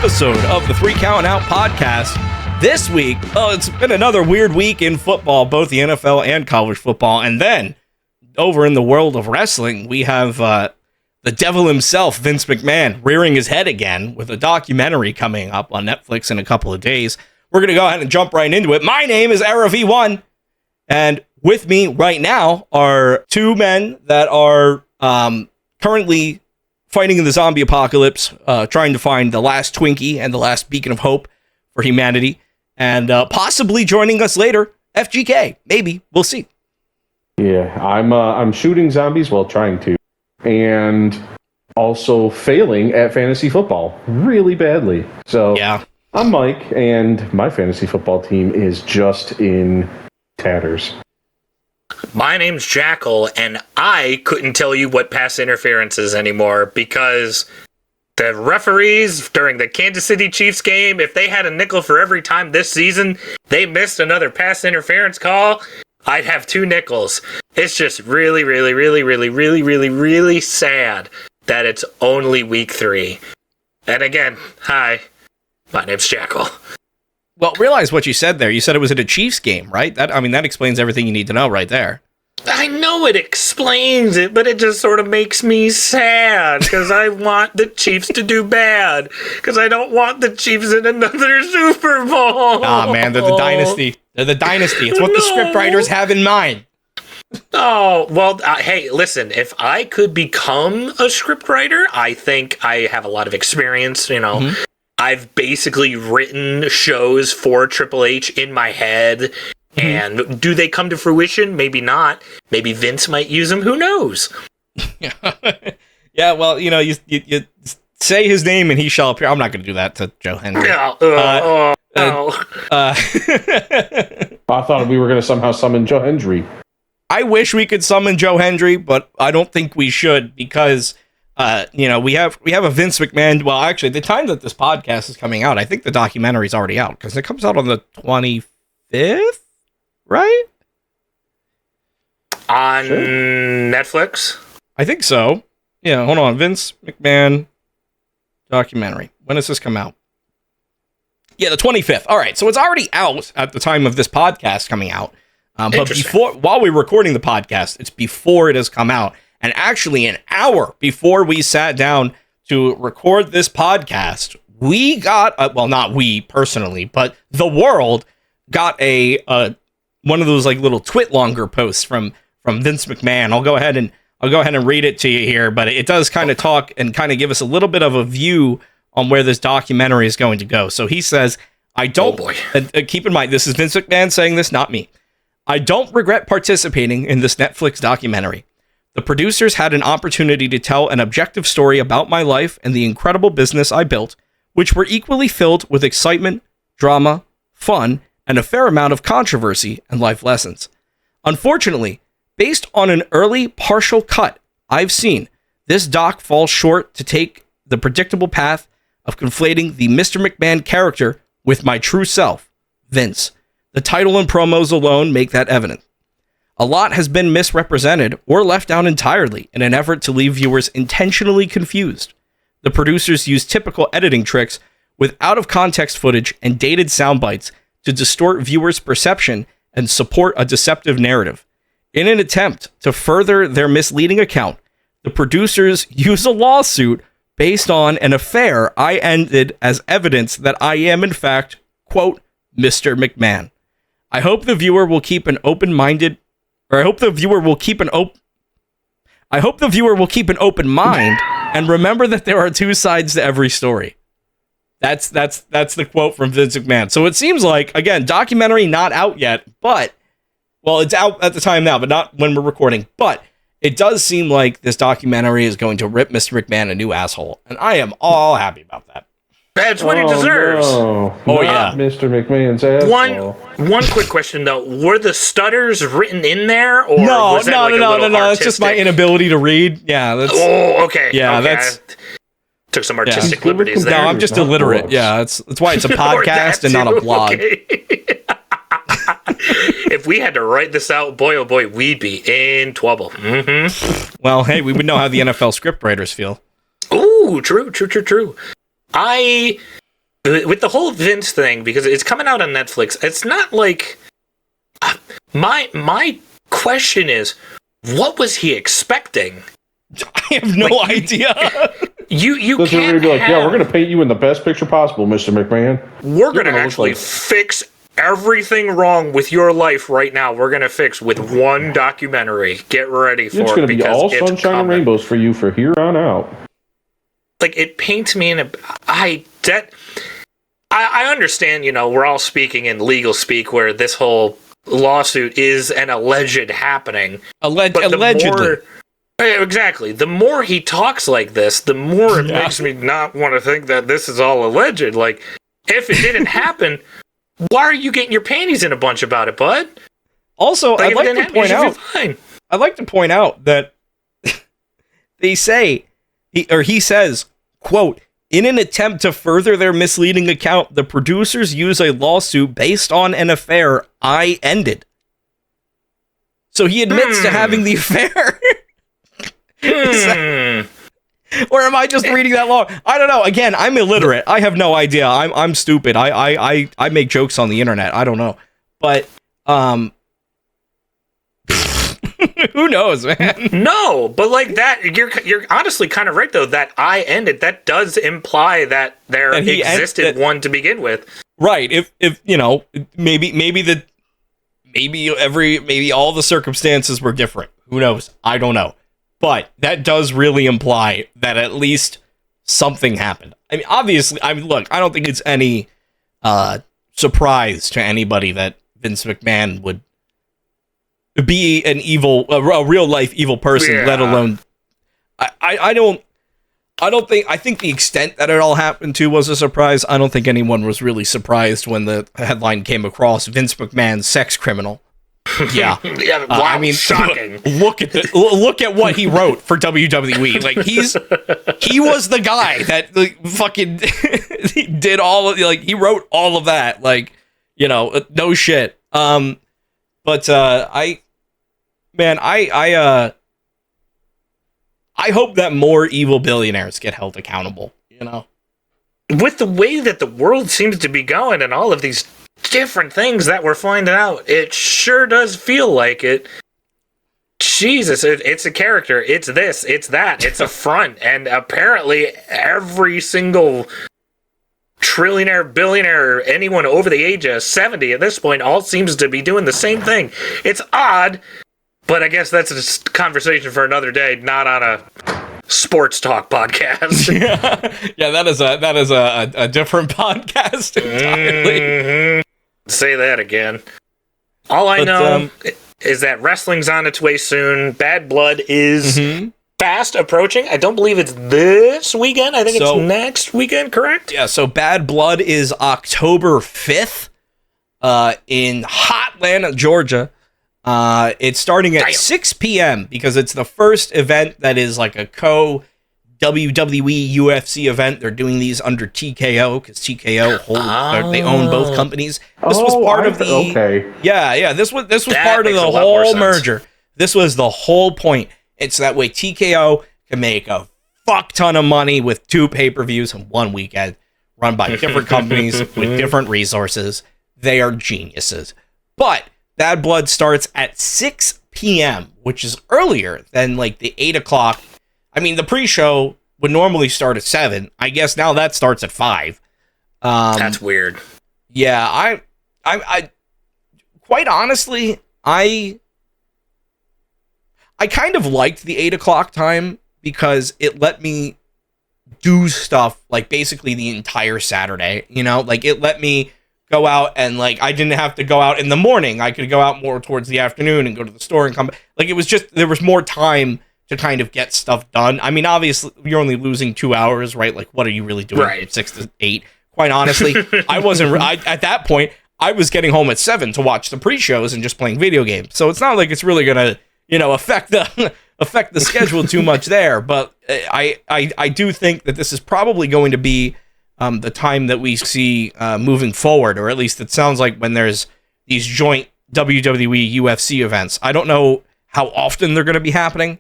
episode of the 3 Count Out podcast. This week, it's been another weird week in football, both the NFL and college football. And then, over in the world of wrestling, we have the devil himself, Vince McMahon, rearing his head again with a documentary coming up on Netflix in a couple of days. We're going to go ahead and jump right into it. My name is Era V1, and with me right now are two men that are currently fighting in the zombie apocalypse, trying to find the last Twinkie and the last beacon of hope for humanity, and possibly joining us later, FGK. Maybe. We'll see. Yeah, I'm shooting zombies while trying to, and also failing at fantasy football really badly. So yeah. I'm Mike, and my fantasy football team is just in tatters. My name's Jackal, and I couldn't tell you what pass interference is anymore because the referees during the Kansas City Chiefs game, if they had a nickel for every time this season they missed another pass interference call, I'd have 2 nickels. It's just really, really, really, really, really, really, really sad that it's only week 3. And again, hi, my name's Jackal. Well, realize what you said there. You said it was at a Chiefs game, right? That explains everything you need to know right there. I know it explains it, but it just sort of makes me sad because I want the Chiefs to do bad because I don't want the Chiefs in another Super Bowl. Ah, man, they're the dynasty. They're the dynasty. It's what the scriptwriters have in mind. Oh, well, hey, listen, if I could become a scriptwriter, I think I have a lot of experience, you know. Mm-hmm. I've basically written shows for Triple H in my head. And do they come to fruition? Maybe not. Maybe Vince might use them. Who knows? Yeah, well, you know, you say his name and he shall appear. I'm not going to do that to Joe Hendry. I thought we were going to somehow summon Joe Hendry. I wish we could summon Joe Hendry, but I don't think we should because, you know, we have a Vince McMahon. Well, actually, the time that this podcast is coming out, I think the documentary's already out because it comes out on the 25th. Right? On sure. Netflix? I think so. Yeah, hold on. Vince McMahon documentary. When does this come out? Yeah, the 25th. All right, so it's already out at the time of this podcast coming out. But while we're recording the podcast, it's before it has come out. And actually, an hour before we sat down to record this podcast, we got, well, not we personally, but the world got a one of those like little twit longer posts from Vince McMahon. I'll go ahead and read it to you here, but it does kind of talk and kind of give us a little bit of a view on where this documentary is going to go. So he says, keep in mind, this is Vince McMahon saying this, not me. I don't regret participating in this Netflix documentary. The producers had an opportunity to tell an objective story about my life and the incredible business I built, which were equally filled with excitement, drama, fun, and a fair amount of controversy and life lessons. Unfortunately, based on an early partial cut I've seen, this doc falls short to take the predictable path of conflating the Mr. McMahon character with my true self, Vince. The title and promos alone make that evident. A lot has been misrepresented or left out entirely in an effort to leave viewers intentionally confused. The producers use typical editing tricks with out-of-context footage and dated sound bites to distort viewers' perception and support a deceptive narrative. In an attempt to further their misleading account, the producers use a lawsuit based on an affair I ended as evidence that I am in fact, quote, Mr. McMahon. I hope the viewer will keep an open mind and remember that there are 2 sides to every story. That's the quote from Vince McMahon. So it seems like, again, documentary not out yet, but, well, it's out at the time now, but not when we're recording. But it does seem like this documentary is going to rip Mr. McMahon a new asshole, and I am all happy about that. That's what he deserves. No, oh, yeah. Mr. McMahon's asshole. One quick question, though. Were the stutters written in there? Or no. That's just my inability to read. Yeah. That's, okay. Yeah, okay. that's... Took some artistic liberties there. No, I'm just illiterate. Yeah, that's why it's a podcast and not a blog. Okay. If we had to write this out, boy, oh boy, we'd be in trouble. Mm-hmm. Well, hey, we would know how the NFL scriptwriters feel. Ooh, true. with the whole Vince thing, because it's coming out on Netflix, it's not like my question is, what was he expecting? I have no idea. You Because can't they're going to be like, have, yeah, we're going to paint you in the best picture possible, Mr. McMahon. we're going to gonna look actually like- fix everything wrong with your life right now. We're going to fix with one documentary. Get ready for It's it, going to be because all it's sunshine and coming. rainbows for you for here on out. Like, it paints me in a... I understand, we're all speaking in legal speak where this whole lawsuit is an alleged happening. Allegedly. Exactly. The more he talks like this, the more it makes me not want to think that this is all alleged. Like, if it didn't happen, why are you getting your panties in a bunch about it, bud? Also, Like, I'd if it like didn't to happen, point you should out. be fine. I'd like to point out that they say, he says, quote, in an attempt to further their misleading account, the producers use a lawsuit based on an affair I ended. So he admits to having the affair. Or am I just reading that long? I don't know. Again, I'm illiterate. I have no idea. I'm stupid. I make jokes on the internet. I don't know. But who knows, man? No, but like that, you're honestly kind of right though. That I ended, that does imply that there That he existed one to begin with. Right. If maybe all the circumstances were different. Who knows? I don't know. But that does really imply that at least something happened. I mean, obviously, look, I don't think it's any surprise to anybody that Vince McMahon would be an evil, a real life evil person, let alone. I think the extent that it all happened to was a surprise. I don't think anyone was really surprised when the headline came across Vince McMahon, sex criminal. Yeah. Yeah, wow, I mean, shocking. Look at what he wrote for WWE. Like, he was the guy that fucking he did all of, like, he wrote all of that. Like, no shit. But I hope that more evil billionaires get held accountable, With the way that the world seems to be going and all of these different things that we're finding out, it sure does feel like it. Jesus, it's a character. It's this, it's that, it's a front. And apparently every single trillionaire, billionaire, anyone over the age of 70 at this point all seems to be doing the same thing. It's odd, but I guess that's a conversation for another day, not on a sports talk podcast. Yeah, that is a different podcast entirely. Mm-hmm. Say that again. All I know is that wrestling's on its way soon. Bad Blood is fast approaching. I don't believe it's this weekend. I think it's next weekend, correct? Yeah, so Bad Blood is October 5th in Hotlanta, Georgia. It's starting at 6 p.m. because it's the first event that is like a WWE UFC event. They're doing these under TKO because TKO they own both companies. This was part of the This was part of the whole merger. This was the whole point. It's that way TKO can make a fuck ton of money with 2 pay-per-views in one weekend, run by different companies with different resources. They are geniuses. But Bad Blood starts at 6 p.m., which is earlier than like the 8 o'clock. I mean, the pre-show would normally start at 7. I guess now that starts at 5. That's weird. Yeah, I quite honestly, I kind of liked the 8 o'clock time because it let me do stuff like basically the entire Saturday. Like it let me go out and like I didn't have to go out in the morning. I could go out more towards the afternoon and go to the store and come back. Like it was just there was more time to kind of get stuff done. I mean, obviously you're only losing 2 hours, right? Like what are you really doing from 6 to 8? Quite honestly, I wasn't at that point. I was getting home at 7 to watch the pre-shows and just playing video games. So it's not like it's really gonna affect the schedule too much there. But I do think that this is probably going to be the time that we see moving forward, or at least it sounds like when there's these joint WWE UFC events. I don't know how often they're going to be happening,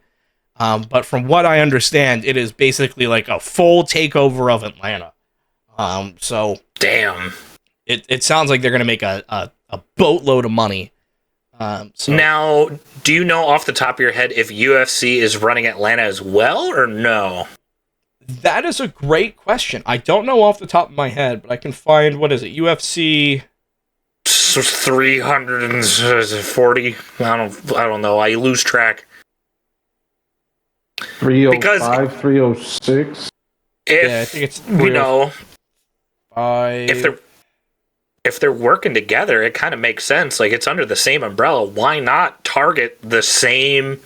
but from what I understand, it is basically like a full takeover of Atlanta. So damn. It sounds like they're going to make a boatload of money. So Now, do you know off the top of your head if UFC is running Atlanta as well or no? that is a great question. I don't know off the top of my head, but I can find, what is it, UFC? 340. I don't know. I lose track. 305, 306. I think it's if they're working together, it kind of makes sense. Like, it's under the same umbrella. Why not target the same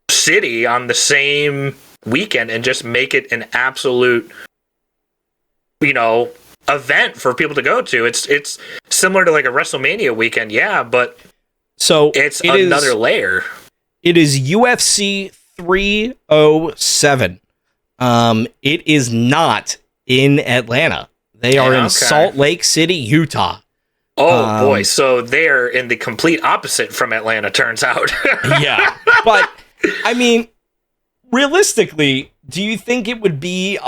city on the same weekend and just make it an absolute, event for people to go to? It's similar to like a WrestleMania weekend, yeah, but so it's another layer. It is UFC 307. It is not in Atlanta. They are in Salt Lake City, Utah. Oh boy, so they're in the complete opposite from Atlanta, turns out. Yeah, but I mean, realistically, do you think it would be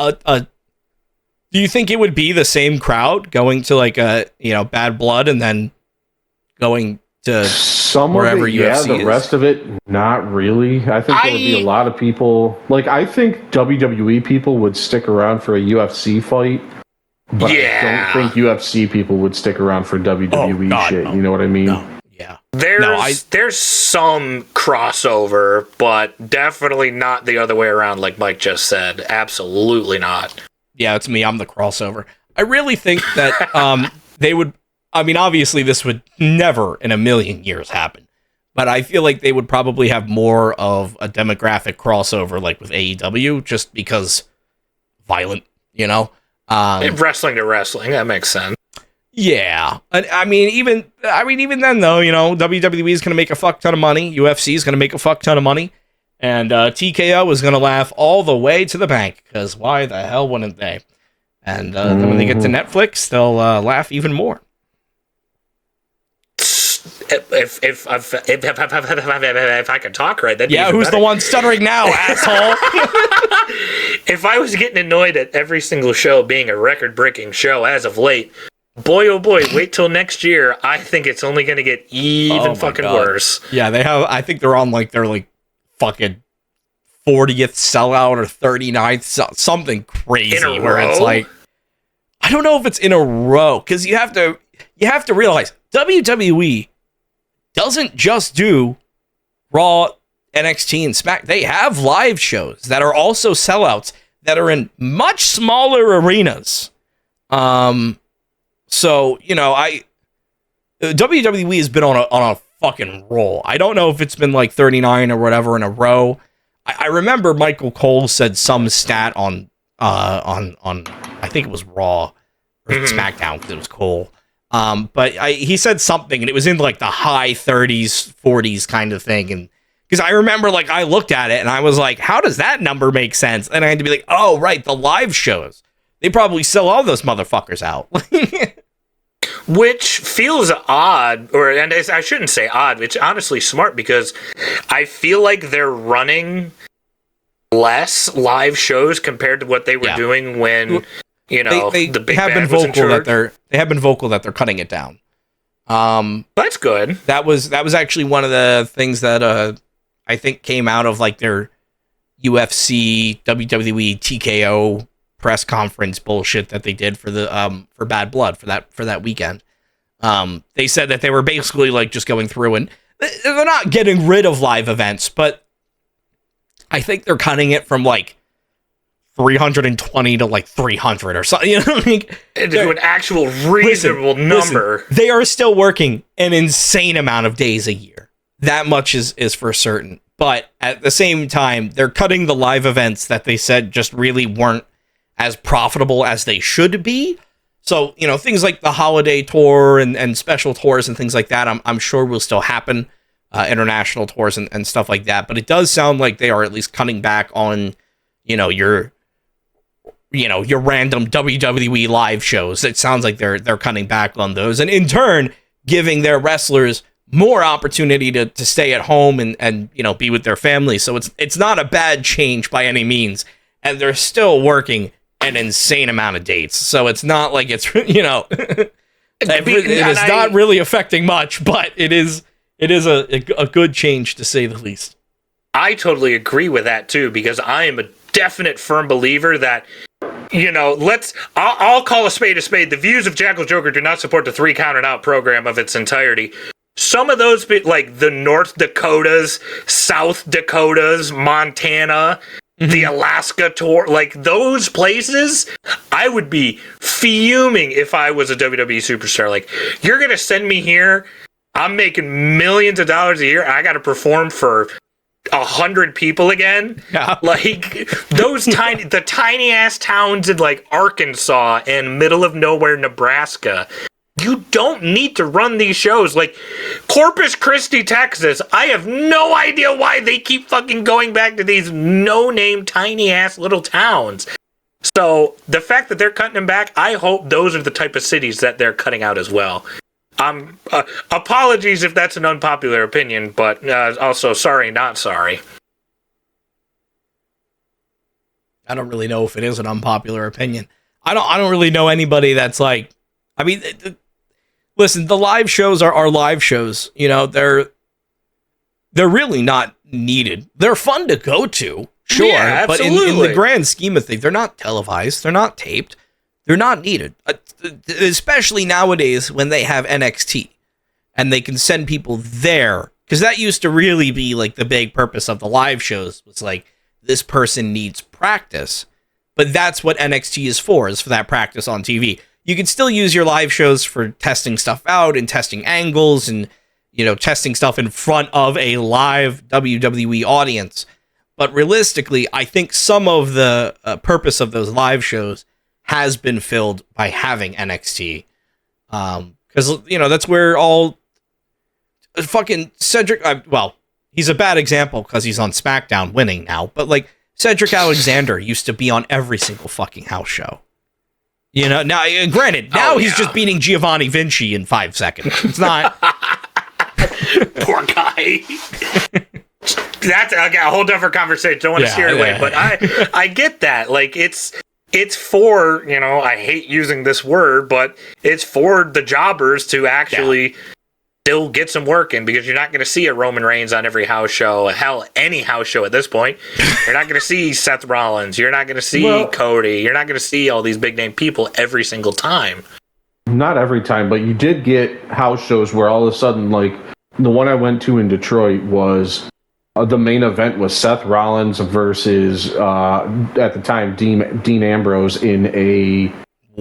do you think it would be the same crowd going to like a Bad Blood and then going to some wherever of it, yeah, UFC the is? Rest of it, not really. I think there would be a lot of people. Like, I think WWE people would stick around for a UFC fight, but I don't think UFC people would stick around for WWE shit. No. You know what I mean? No. Yeah. There's some crossover, but definitely not the other way around, like Mike just said. Absolutely not. Yeah, it's me. I'm the crossover. I really think that they would. I mean, obviously, this would never in a million years happen, but I feel like they would probably have more of a demographic crossover, like with AEW, just because violent, wrestling to wrestling, that makes sense. Yeah, and I mean, even then, though, WWE is going to make a fuck ton of money. UFC is going to make a fuck ton of money, and TKO is going to laugh all the way to the bank, because why the hell wouldn't they? And then when they get to Netflix, they'll laugh even more. If I could talk right, that'd be who's better. The one stuttering now, asshole? If I was getting annoyed at every single show being a record-breaking show as of late, boy oh boy, wait till next year. I think it's only going to get even fucking worse. Yeah, they have. I think they're on their fucking 40th sellout or 39th, something crazy. In a where row? It's like, I don't know if it's in a row, because you have to realize WWE doesn't just do Raw, NXT, and Smack. They have live shows that are also sellouts that are in much smaller arenas. So WWE has been on a fucking roll. I don't know if it's been like 39 or whatever in a row. I remember Michael Cole said some stat on I think it was Raw or SmackDown, because it was Cole. But he said something, and it was in like the high 30s, 40s kind of thing. And because I remember, I looked at it and I was like, how does that number make sense? And I had to be like, oh, right, the live shows. They probably sell all those motherfuckers out. Which feels odd, and I shouldn't say odd, it's honestly smart, because I feel like they're running less live shows compared to what they were doing when... the big have been vocal that they're cutting it down. That's good. That was actually one of the things that I think came out of their UFC, WWE, TKO press conference bullshit that they did for the for Bad Blood for that weekend. They said that they were basically just going through, and they're not getting rid of live events, but I think they're cutting it from 320 to 300 or something, to an actual reasonable number. Listen, they are still working an insane amount of days a year. That much is for certain. But at the same time, they're cutting the live events that they said just really weren't as profitable as they should be. So, things like the holiday tour and special tours and things like that, I'm sure will still happen, international tours and stuff like that. But it does sound like they are at least cutting back on, your random WWE live shows. It sounds like they're cutting back on those, and in turn giving their wrestlers more opportunity to stay at home and be with their families. So it's not a bad change by any means, and they're still working an insane amount of dates. So it's not like it's, you know, it is not really affecting much, but it is a good change to say the least. I totally agree with that too, because I am a definite firm believer that, you know, I'll call a spade a spade. The views of Jackal Joker do not support the 3 Count It Out program of its entirety. Some of those, like the North Dakotas, South Dakotas, Montana, the Alaska tour, like those places, I would be fuming if I was a WWE superstar. Like, you're going to send me here, I'm making millions of dollars a year, I got to perform for 100 people again. Yeah. Like those the tiny ass towns in like Arkansas and middle of nowhere Nebraska. You don't need to run these shows. Like Corpus Christi, Texas. I have no idea why they keep fucking going back to these no-name tiny ass little towns. So the fact that they're cutting them back, I hope those are the type of cities that they're cutting out as well. Apologies if that's an unpopular opinion, but also sorry, not sorry. I don't really know if it is an unpopular opinion. I don't really know anybody that's like, I mean, listen, the live shows are live shows. You know, they're really not needed. They're fun to go to, sure, yeah, but in the grand scheme of things, they're not televised. They're not taped. They're not needed, especially nowadays when they have NXT and they can send people there. Because that used to really be like the big purpose of the live shows, was like, this person needs practice. But that's what NXT is for that practice on TV. You can still use your live shows for testing stuff out and testing angles and, you know, testing stuff in front of a live WWE audience. But realistically, I think some of the purpose of those live shows has been filled by having NXT. Because, you know, that's where all fucking Cedric, well, he's a bad example because he's on SmackDown winning now, but like Cedric Alexander used to be on every single fucking house show. You know, now, granted, now he's just beating Giovanni Vinci in 5 seconds. It's not... Poor guy. That's a whole different conversation. Don't want to steer away, but I get that. Like, it's for, you know, I hate using this word, but it's for the jobbers to actually still get some work in, because you're not going to see a Roman Reigns on every house show. Hell, any house show at this point. You're not going to see Seth Rollins. You're not going to see Cody. You're not going to see all these big name people every single time. Not every time, but you did get house shows where all of a sudden, like the one I went to in Detroit was the main event was Seth Rollins versus at the time Dean Ambrose in a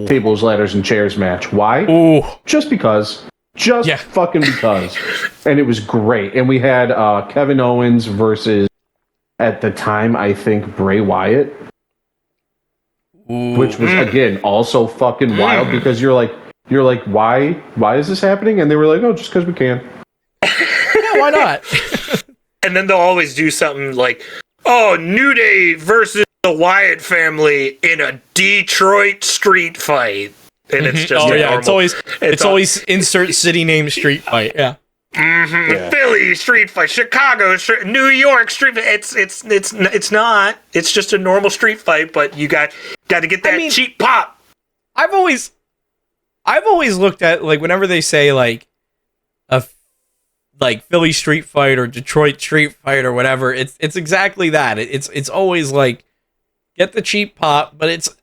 tables, ladders, and chairs match. Why? Ooh. Just because. Fucking because. And it was great. And we had Kevin Owens versus, at the time, I think, Bray Wyatt. Ooh. Which was, again, also fucking wild, because you're like, why is this happening? And they were like, oh, just because we can. Yeah, why not? And then they'll always do something like, oh, New Day versus the Wyatt family in a Detroit street fight. And it's just normal. It's always insert city name street fight. Yeah. Mm-hmm. Yeah. Philly street fight, Chicago, New York street fight. It's not. It's just a normal street fight, but you got to get that cheap pop. I've always looked at, like, whenever they say like a Philly street fight or Detroit street fight or whatever, it's exactly that. It's always like, get the cheap pop, but it's,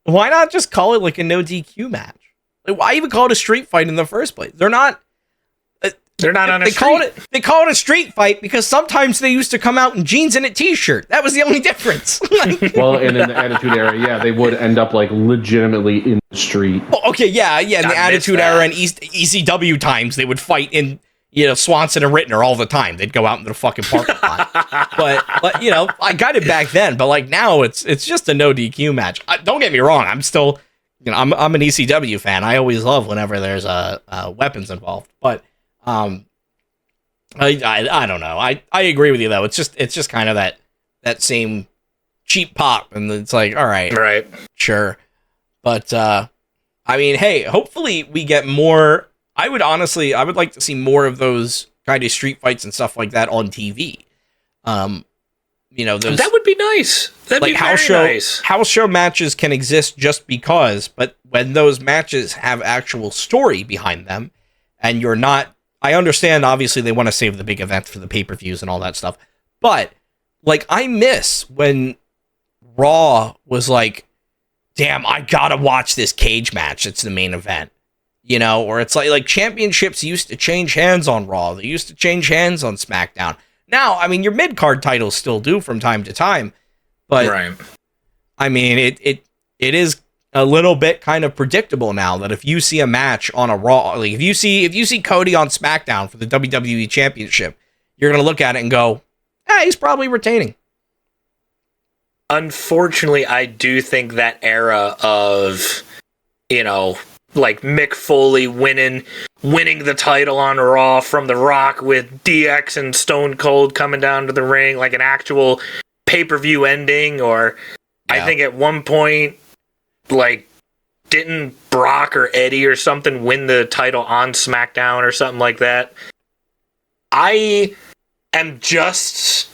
why not just call it like a no DQ match? Like, why even call it a street fight in the first place? They're not on a street. They call it a street fight because sometimes they used to come out in jeans and a t-shirt. That was the only difference. Well, and in the Attitude Era, they would end up like legitimately in the street. Oh, okay, yeah. In the Attitude Era and ECW times, they would fight in, you know, Swanson and Rittner all the time. They'd go out into the fucking parking lot. but you know, I got it back then. But like now, it's just a no DQ match. Don't get me wrong. I'm still, you know, I'm an ECW fan. I always love whenever there's weapons involved. But I don't know. I agree with you though. It's just kind of that same cheap pop, and it's like, all right, sure. But I mean, hey, hopefully we get more. I would like to see more of those kind of street fights and stuff like that on TV. that would be nice. That'd be very nice. House show matches can exist just because, but when those matches have actual story behind them, and you're not, I understand, obviously they want to save the big events for the pay-per-views and all that stuff, but like I miss when Raw was like, damn, I gotta watch this cage match. It's the main event, or it's like championships used to change hands on Raw. They used to change hands on SmackDown. Now, I mean, your mid-card titles still do from time to time, but right. I mean, it is a little bit kind of predictable now that if you see a match on a Raw, like if you see Cody on SmackDown for the WWE Championship, you're gonna look at it and go, he's probably retaining. Unfortunately, I do think that era of, like Mick Foley winning the title on Raw from The Rock with DX and Stone Cold coming down to the ring, like an actual pay-per-view ending, or I think at one point, like, didn't Brock or Eddie or something win the title on SmackDown or something like that? I am just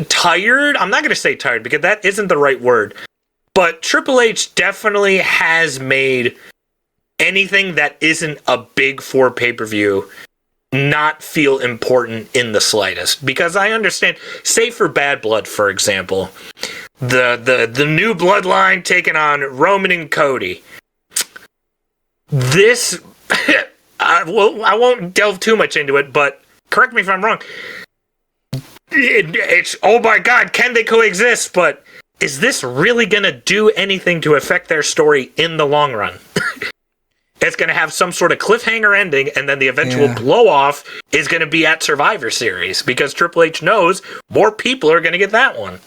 tired. I'm not going to say tired because that isn't the right word. But Triple H definitely has made anything that isn't a big four pay-per-view not feel important in the slightest. Because I understand, say for Bad Blood, for example, the new bloodline taking on Roman and Cody. This, I won't delve too much into it, but correct me if I'm wrong. It's, oh my God, can they coexist? But is this really going to do anything to affect their story in the long run? It's going to have some sort of cliffhanger ending, and then the eventual blow-off is going to be at Survivor Series, because Triple H knows more people are going to get that one.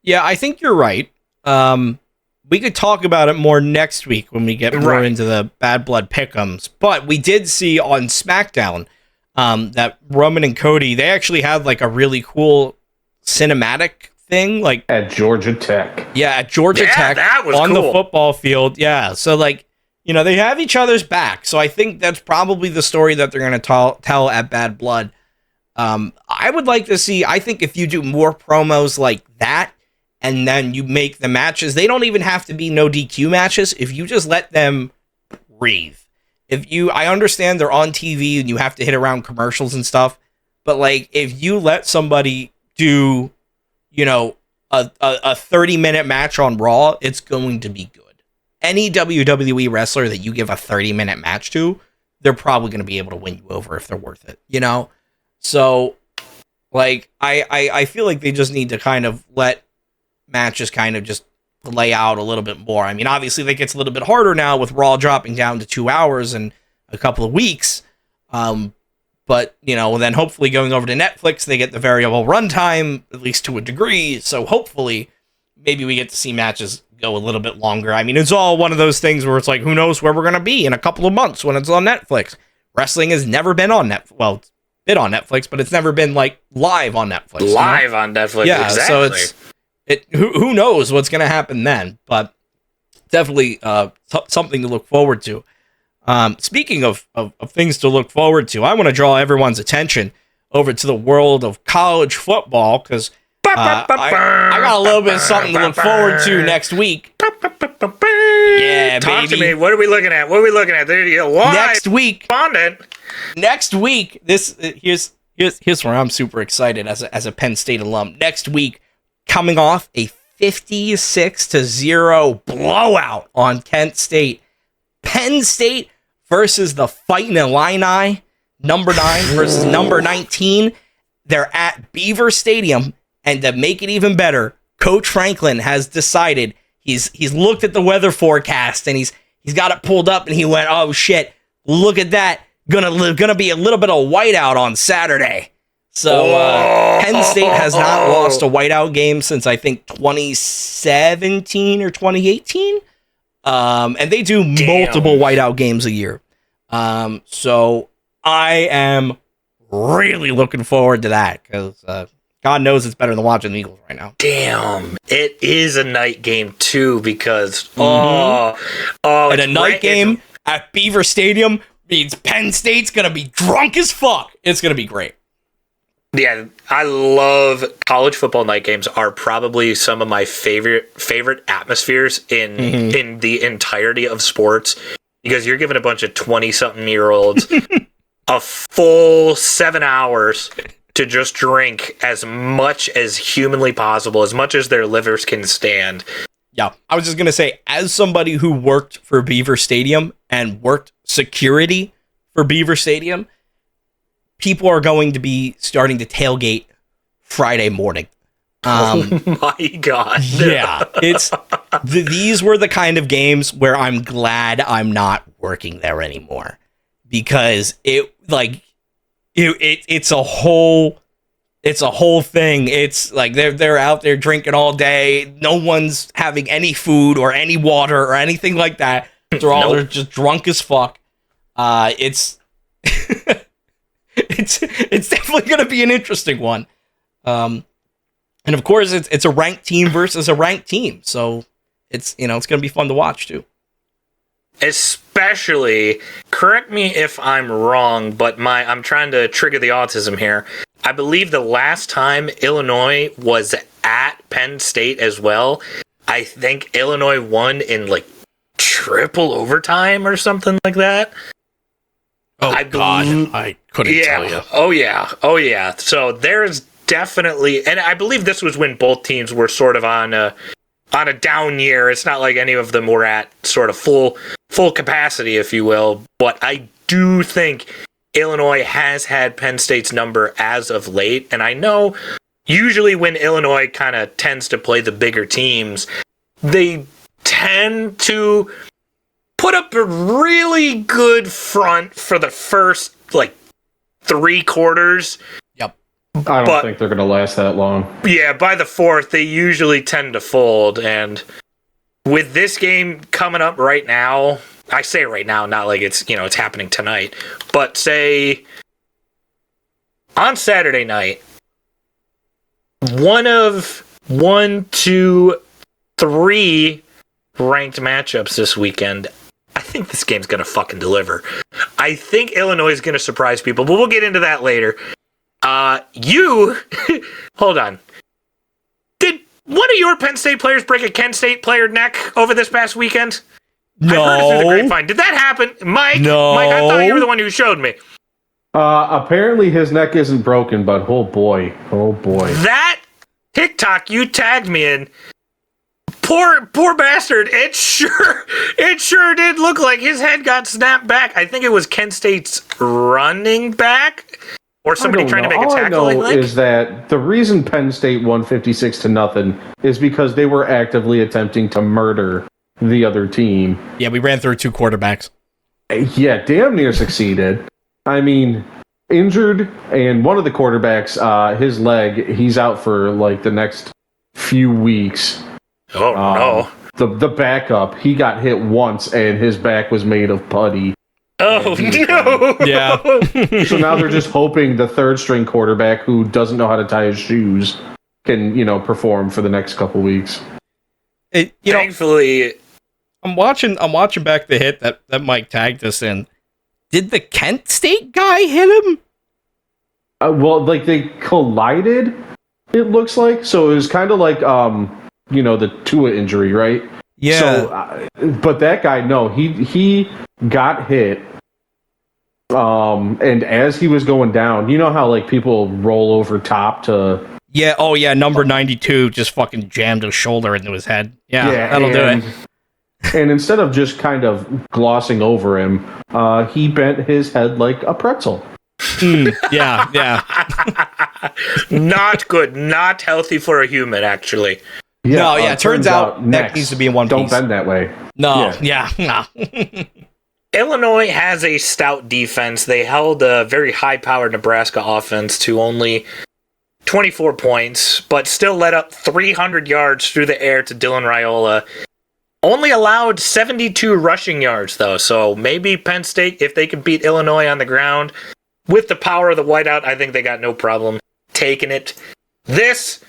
Yeah, I think you're right. We could talk about it more next week when we get more into the Bad Blood pick'ems, but we did see on SmackDown that Roman and Cody, they actually had like a really cool cinematic thing, like at Georgia Tech. Yeah, at Georgia Tech, that was on cool. the football field. Yeah, so like, they have each other's back. So I think that's probably the story that they're going to tell at Bad Blood. I would like to see, I think if you do more promos like that, and then you make the matches, they don't even have to be no DQ matches. If you just let them breathe. I understand they're on TV and you have to hit around commercials and stuff, but like, if you let somebody do, a 30-minute match on Raw, it's going to be good. Any WWE wrestler that you give a 30-minute match to, they're probably going to be able to win you over if they're worth it, So, like, I feel like they just need to kind of let matches kind of just lay out a little bit more. I mean, obviously, that gets a little bit harder now with Raw dropping down to 2 hours in a couple of weeks. But, then hopefully going over to Netflix, they get the variable runtime, at least to a degree. So hopefully, maybe we get to see matches go a little bit longer. I mean, it's all one of those things where it's like, who knows where we're going to be in a couple of months when it's on Netflix. Wrestling has never been on Netflix. Well, it's been on Netflix, but it's never been, like, live on Netflix. Live on Netflix, yeah, exactly. So who knows what's going to happen then, but definitely something to look forward to. Speaking of things to look forward to, I want to draw everyone's attention over to the world of college football, because I got a little bit of something to look forward to next week. Yeah, Talk baby. to me. What are we looking at? There you go. Next week. Here's where I'm super excited as a Penn State alum. Next week, coming off a 56-0 blowout on Kent State. Penn State versus the Fighting Illini, number 9 versus number 19. They're at Beaver Stadium, and to make it even better, Coach Franklin has decided he's looked at the weather forecast and he's got it pulled up and he went, oh shit, look at that, gonna be a little bit of whiteout on Saturday. So Penn State has not lost a whiteout game since I think 2017 or 2018. And they do multiple whiteout games a year. So I am really looking forward to that, because God knows it's better than watching the Eagles right now. Damn, it is a night game too, because and a night game at Beaver Stadium means Penn State's gonna be drunk as fuck. It's gonna be great. Yeah, I love college football night games. Are probably some of my favorite atmospheres in the entirety of sports, because you're giving a bunch of 20-something-year-olds a full 7 hours to just drink as much as humanly possible, as much as their livers can stand. Yeah, I was just going to say, as somebody who worked for Beaver Stadium and worked security for Beaver Stadium, people are going to be starting to tailgate Friday morning. Oh my God. Yeah, these were the kind of games where I'm glad I'm not working there anymore, because it's a whole thing. It's like they're out there drinking all day. No one's having any food or any water or anything like that. They're just drunk as fuck. It's it's definitely going to be an interesting one. And of course it's a ranked team versus a ranked team. So it's going to be fun to watch too. Especially, correct me if I'm wrong, but I'm trying to trigger the autism here. I believe the last time Illinois was at Penn State as well, I think Illinois won in like triple overtime or something like that. Oh, God, I couldn't tell you. Oh, yeah. So there's definitely, and I believe this was when both teams were sort of on a down year. It's not like any of them were at sort of full capacity, if you will. But I do think Illinois has had Penn State's number as of late. And I know usually when Illinois kind of tends to play the bigger teams, they tend to put up a really good front for the first, like, 3 quarters. Yep. I don't think they're going to last that long. Yeah, by the 4th, they usually tend to fold. And with this game coming up right now, I say right now, not like it's happening tonight, but say on Saturday night, one of 1, 2, 3 ranked matchups this weekend. I think this game's going to fucking deliver. I think Illinois is going to surprise people, but we'll get into that later. Hold on. Did one of your Penn State players break a Kent State player neck over this past weekend? No. I heard it through the grapevine. Did that happen? Mike, No. Mike, I thought you were the one who showed me. Apparently his neck isn't broken, but oh boy. That TikTok you tagged me in, poor bastard. It sure did look like his head got snapped back. I think it was Kent State's running back or somebody trying to make a tackle. All I know is that the reason Penn State won 56-0 is because they were actively attempting to murder the other team. Yeah, we ran through 2 quarterbacks. Yeah, damn near succeeded. I mean, injured, and one of the quarterbacks, his leg, he's out for like the next few weeks. Oh, no. The backup, he got hit once, and his back was made of putty. Oh, no. Yeah. So now they're just hoping the third-string quarterback, who doesn't know how to tie his shoes, can, perform for the next couple weeks. Thankfully, I'm watching back the hit that Mike tagged us in. Did the Kent State guy hit him? Well, like, they collided, it looks like. So it was kind of like, the Tua injury, right? Yeah. So, but that guy, no, he got hit. And as he was going down, you know how, like, people roll over top to... Yeah, oh yeah, number 92 just fucking jammed his shoulder into his head. Yeah, that'll do it. And instead of just kind of glossing over him, he bent his head like a pretzel. Yeah. Not good. Not healthy for a human, actually. Yeah, it turns out that needs to be in one piece. Don't bend that way. No, yeah. Illinois has a stout defense. They held a very high-powered Nebraska offense to only 24 points, but still let up 300 yards through the air to Dylan Raiola. Only allowed 72 rushing yards, though, so maybe Penn State, if they can beat Illinois on the ground, with the power of the whiteout, I think they got no problem taking it. This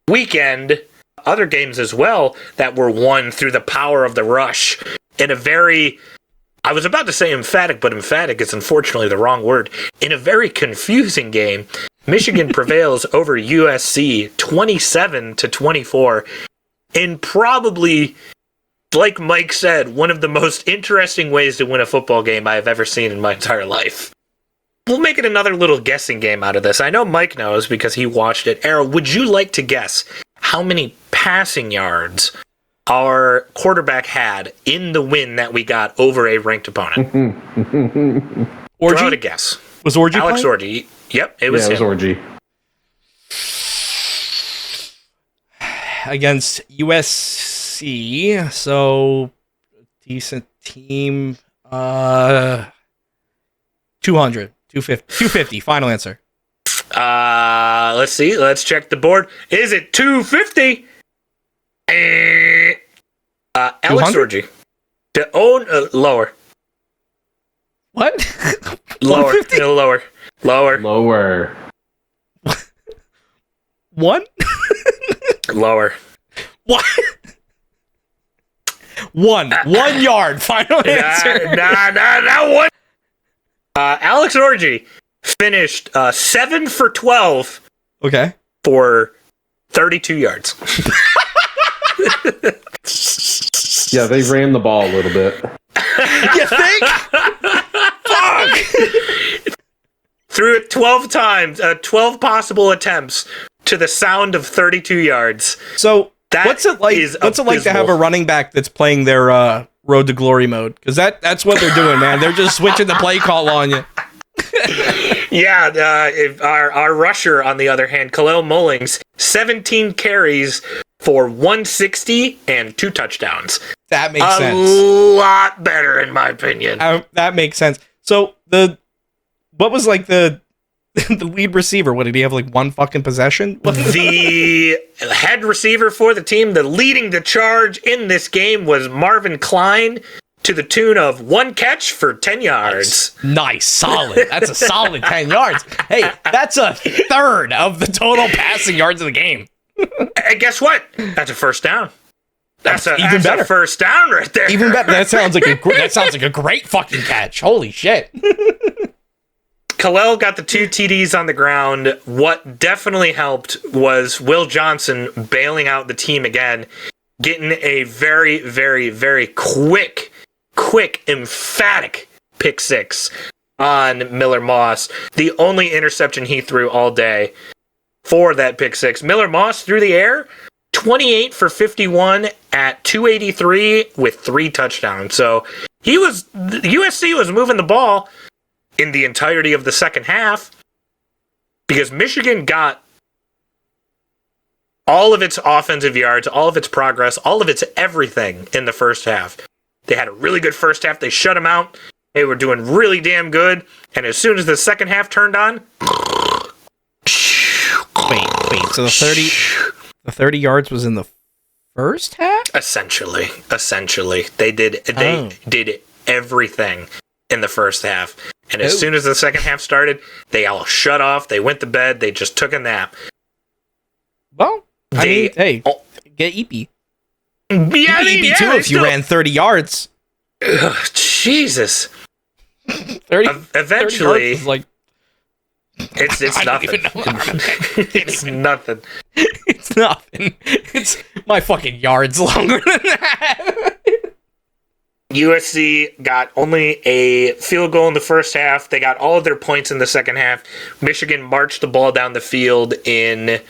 weekend, other games as well that were won through the power of the rush in a very... I was about to say emphatic, but emphatic is unfortunately the wrong word. In a very confusing game, Michigan prevails over USC 27-24 in probably, like Mike said, one of the most interesting ways to win a football game I have ever seen in my entire life. We'll make it another little guessing game out of this. I know Mike knows because he watched it. Arrow, would you like to guess how many passing yards our quarterback had in the win that we got over a ranked opponent? Orgy? Throw out a guess. Was Orgy Alex playing? Orgy. Yep, it was him. It was Orgy. Against USC, so decent team. 200, 250, 250. Final answer. Let's see. Let's check the board. Is it 250? Alex 200? Orgy. Lower. What? Lower. 150? Lower. Lower. One? Lower. What? One. 1 yard. Final answer. Nah, one. Alex Orgy finished 7 for 12. Okay. For 32 yards. Yeah, they ran the ball a little bit. You think? Fuck! Threw it 12 times, 12 possible attempts to the sound of 32 yards. So, That what's it like? is What's it like to have a abysmal. running back that's playing their Road to Glory mode? Because that's what they're doing, man. They're just switching the play call on you. Yeah, if our rusher, on the other hand, Khalil Mullings, 17 carries for 160 and 2 touchdowns. That makes A sense. lot better, in my opinion. That makes sense. So what was like the lead receiver? What did he have? Like one fucking possession? The head receiver for the team, leading the charge in this game, was Marvin Klein, to the tune of 1 catch for 10 yards. Nice, solid. That's a solid 10 yards. Hey, that's a third of the total passing yards of the game. And guess what? That's a first down. That's even better. A first down right there. Even better. That sounds like a great fucking catch. Holy shit. Khalil got the 2 TDs on the ground. What definitely helped was Will Johnson bailing out the team again, getting a very, very, very quick, emphatic pick 6 on Miller Moss. The only interception he threw all day for that pick 6. Miller Moss through the air, 28 for 51 at 283 with 3 touchdowns. So USC was moving the ball in the entirety of the second half because Michigan got all of its offensive yards, all of its progress, all of its everything in the first half. They had a really good first half. They shut them out. They were doing really damn good. And as soon as the second half turned on... Wait. So the 30 yards was in the first half? Essentially. They did everything in the first half. And as soon as the second half started, they all shut off. They went to bed. They just took a nap. Well, hey, get EP. Yeah, EP too if you ran 30 yards. Ugh, Jesus. 30 Eventually, 30 yards is like it's I don't nothing. even know how to- It's nothing. It's nothing. It's my fucking yards longer than that. USC got only a field goal in the first half. They got all of their points in the second half. Michigan marched the ball down the field in,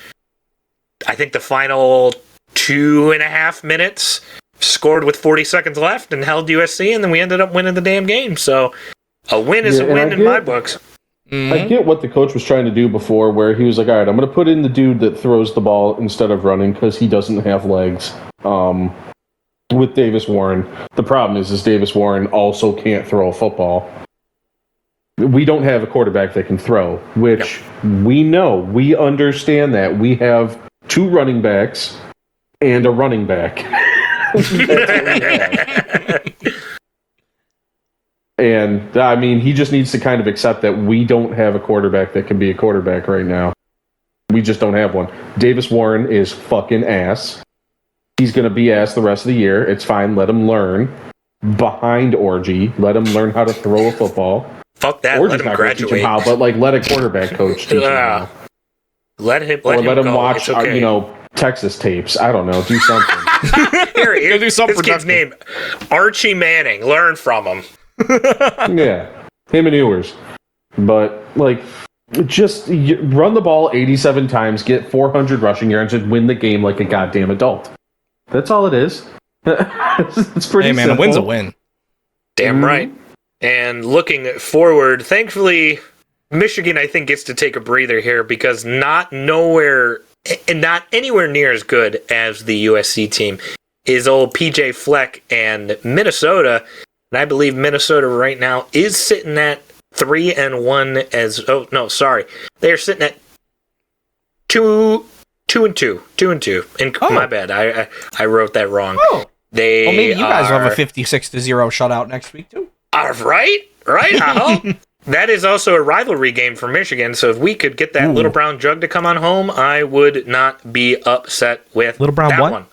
I think, the final 2.5 minutes, scored with 40 seconds left, and held USC, and then we ended up winning the damn game. So a win is a win in my books. I get what the coach was trying to do before, where he was like, all right, I'm going to put in the dude that throws the ball instead of running because he doesn't have legs. With Davis Warren. The problem is Davis Warren also can't throw a football. We don't have a quarterback that can throw, which we know. We understand that. We have 2 running backs and a running back. That's what we have. And, I mean, he just needs to kind of accept that we don't have a quarterback that can be a quarterback right now. We just don't have one. Davis Warren is fucking ass. He's going to be ass the rest of the year. It's fine. Let him learn. Behind Orgy. Let him learn how to throw a football. Fuck that. Orgy's Let him not gonna teach him graduate. how, but, like, let a quarterback coach teach him how. Let him watch, Texas tapes. I don't know. Do something. Here, do something. This kid's name, Archie Manning. Learn from him. Yeah, him and Ewers. But just run the ball 87 times, get 400 rushing yards, and win the game like a goddamn adult. That's all it is. It's pretty. Hey man, simple. a win's a win. Damn right. And looking forward, thankfully, Michigan, I think, gets to take a breather here because not anywhere near as good as the USC team is old PJ Fleck and Minnesota. And I believe Minnesota right now is sitting at 3-1 they're sitting at 2-2. My bad. I wrote that wrong. Oh. Maybe you guys will have a 56-0 shutout next week too. Right. I hope. That is also a rivalry game for Michigan, so if we could get that Little Brown Jug to come on home, I would not be upset with Little Brown that what? one.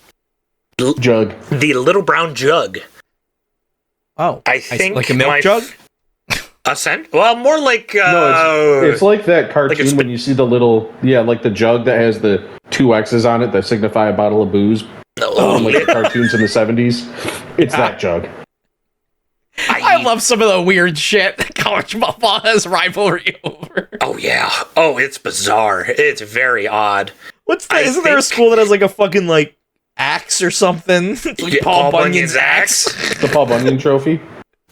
Jug. The Little Brown Jug. Oh, I think like a milk jug. Well, more like no, it's like that cartoon when you see the little like the jug that has the 2 X's on it that signify a bottle of booze. Like the cartoons in the 70s. It's that jug. I love some of the weird shit that college football has rivalry over. Oh yeah. Oh, it's bizarre. It's very odd. What's that? Isn't there a school that has like a fucking like axe or something? Like Paul Bunyan's axe. The Paul Bunyan Trophy.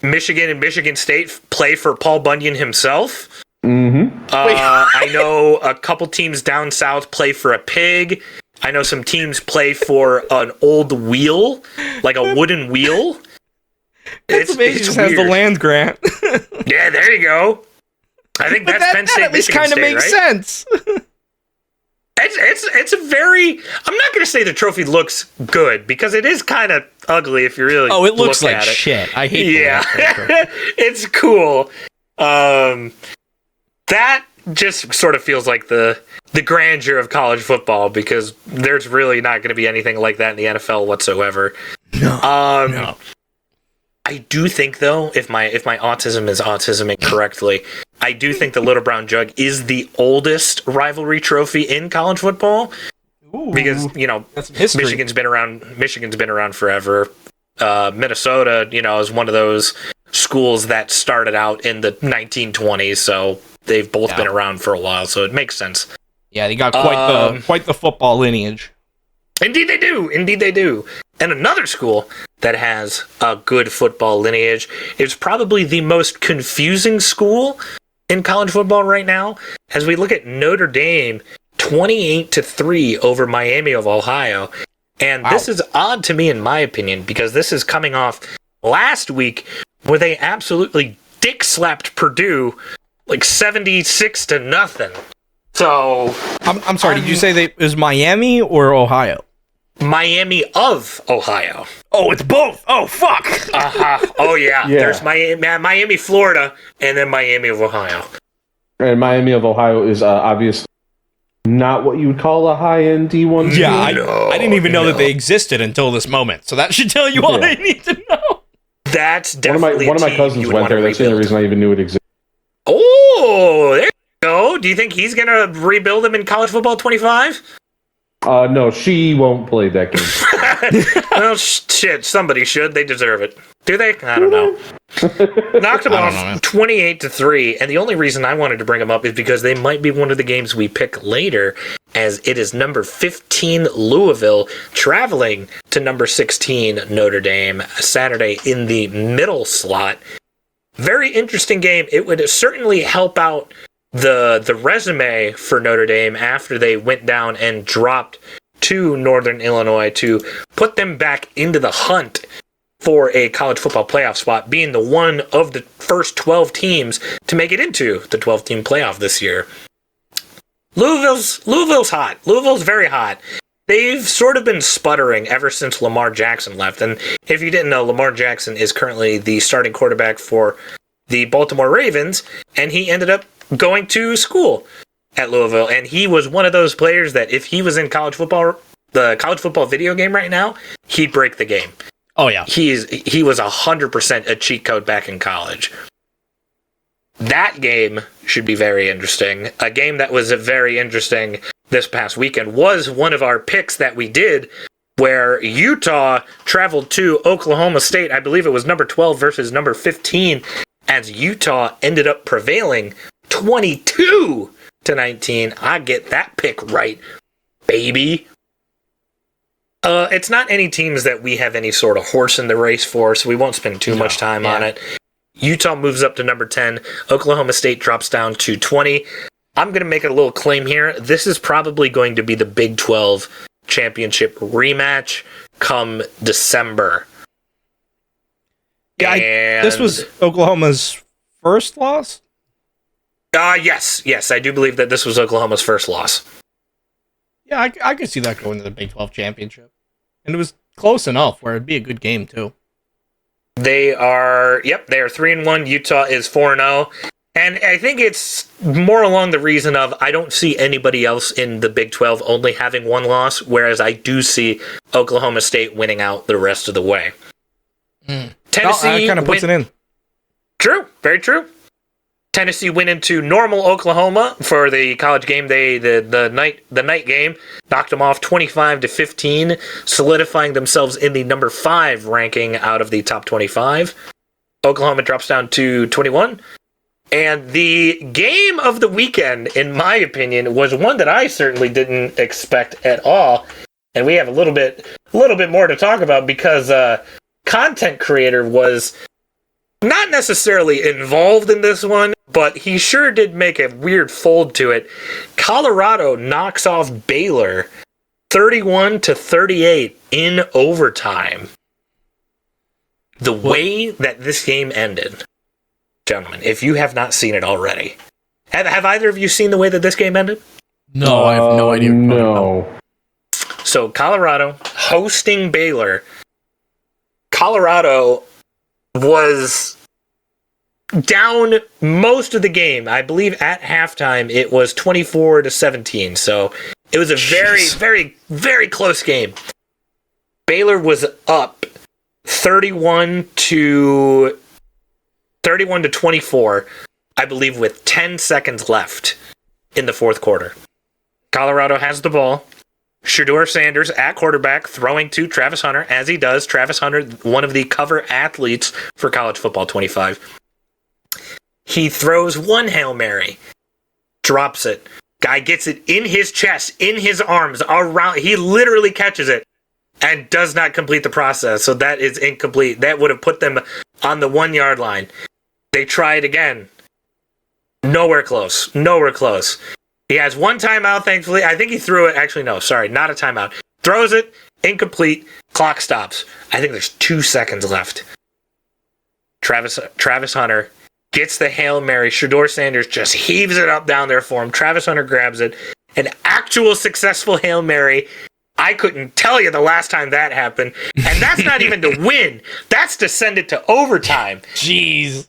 Michigan and Michigan State play for Paul Bunyan himself. Mm-hmm. I know a couple teams down south play for a pig. I know some teams play for an old wheel, like a wooden wheel. It's amazing. It just has the land grant. Yeah, there you go. I think that's Penn State. That at least kind of makes sense. It's a very. I'm not going to say the trophy looks good because it is kind of ugly if you really. Oh, it looks look like at it. shit. I hate. Yeah, it's cool. That just sort of feels like the grandeur of college football because there's really not going to be anything like that in the NFL whatsoever. No. I do think though, if my autism is autisming correctly, I do think the Little Brown Jug is the oldest rivalry trophy in college football. Ooh, because that's some history. Michigan's been around forever. Minnesota, is one of those schools that started out in the 1920s, so they've both been around for a while, so it makes sense. Yeah, they got quite the football lineage. Indeed they do. And another school that has a good football lineage is probably the most confusing school in college football right now. As we look at Notre Dame, 28-3 over Miami of Ohio. And this is odd to me, in my opinion, because this is coming off last week where they absolutely dick-slapped Purdue like 76-0. So... I'm sorry, did you say it was Miami or Ohio? Miami of Ohio. Oh, it's both. Oh, fuck. Oh, yeah. There's Miami, Florida, and then Miami of Ohio. And Miami of Ohio is obviously not what you would call a high-end D1. Yeah, I didn't even know that they existed until this moment. So that should tell you all I need to know. That's definitely one of my cousins went there. That's the only reason I even knew it existed. Oh, there you go. Do you think he's going to rebuild them in College Football 25? No, she won't play that game. Well, shit, somebody should. They deserve it. Do they? I don't know. Knocked them off 28-3, and the only reason I wanted to bring them up is because they might be one of the games we pick later, as it is number 15 Louisville traveling to number 16 Notre Dame Saturday in the middle slot. Very interesting game. It would certainly help out the resume for Notre Dame after they went down and dropped to Northern Illinois to put them back into the hunt for a college football playoff spot, being the one of the first 12 teams to make it into the 12-team playoff this year. Louisville's hot. Louisville's very hot. They've sort of been sputtering ever since Lamar Jackson left. And if you didn't know, Lamar Jackson is currently the starting quarterback for the Baltimore Ravens, and he ended up going to school at Louisville, and he was one of those players that if he was in college football, the college football video game right now, he'd break the game. Oh yeah, he was 100% a cheat code back in college. That game should be very interesting. A game that was very interesting this past weekend was one of our picks that we did, where Utah traveled to Oklahoma State. I believe it was number 12 versus number 15, as Utah ended up prevailing 22-19. I get that pick right, baby. It's not any teams that we have any sort of horse in the race for, so we won't spend too much time on it. Utah moves up to number 10. Oklahoma State drops down to 20. I'm going to make a little claim here. This is probably going to be the Big 12 championship rematch come December. Yeah, this was Oklahoma's first loss? Yes, I do believe that this was Oklahoma's first loss. Yeah, I could see that going to the Big 12 championship. And it was close enough where it'd be a good game, too. They are 3-1. Utah is 4-0. And I think it's more along the reason of I don't see anybody else in the Big 12 only having one loss, whereas I do see Oklahoma State winning out the rest of the way. Tennessee kind of puts it in. True, very true. Tennessee went into normal Oklahoma for the college game day, the night game, knocked them off 25-15, solidifying themselves in the number 5 ranking out of the top 25. Oklahoma drops down to 21. And the game of the weekend, in my opinion, was one that I certainly didn't expect at all. And we have a little bit more to talk about because content creator was not necessarily involved in this one, but he sure did make a weird fold to it. Colorado knocks off Baylor 31-38 in overtime. The way that this game ended, gentlemen, if you have not seen it already, have either of you seen the way that this game ended? No, I have no idea. No. So Colorado hosting Baylor. Colorado was down most of the game. I believe at halftime it was 24-17. So it was a very, very, very close game. Baylor was up 31-24, I believe, with 10 seconds left in the fourth quarter. Colorado has the ball. Shedeur Sanders at quarterback, throwing to Travis Hunter, as he does. Travis Hunter, one of the cover athletes for College Football 25. He throws one Hail Mary, drops it. Guy gets it in his chest, in his arms, around. He literally catches it and does not complete the process. So that is incomplete. That would have put them on the 1 yard line. They try it again. Nowhere close. He has one timeout, thankfully. I think he threw it. Actually, no, sorry, not a timeout. Throws it, incomplete, clock stops. I think there's 2 seconds left. Travis Hunter gets the Hail Mary. Shedeur Sanders just heaves it up down there for him. Travis Hunter grabs it. An actual successful Hail Mary. I couldn't tell you the last time that happened. And that's not even to win. That's to send it to overtime. Jeez.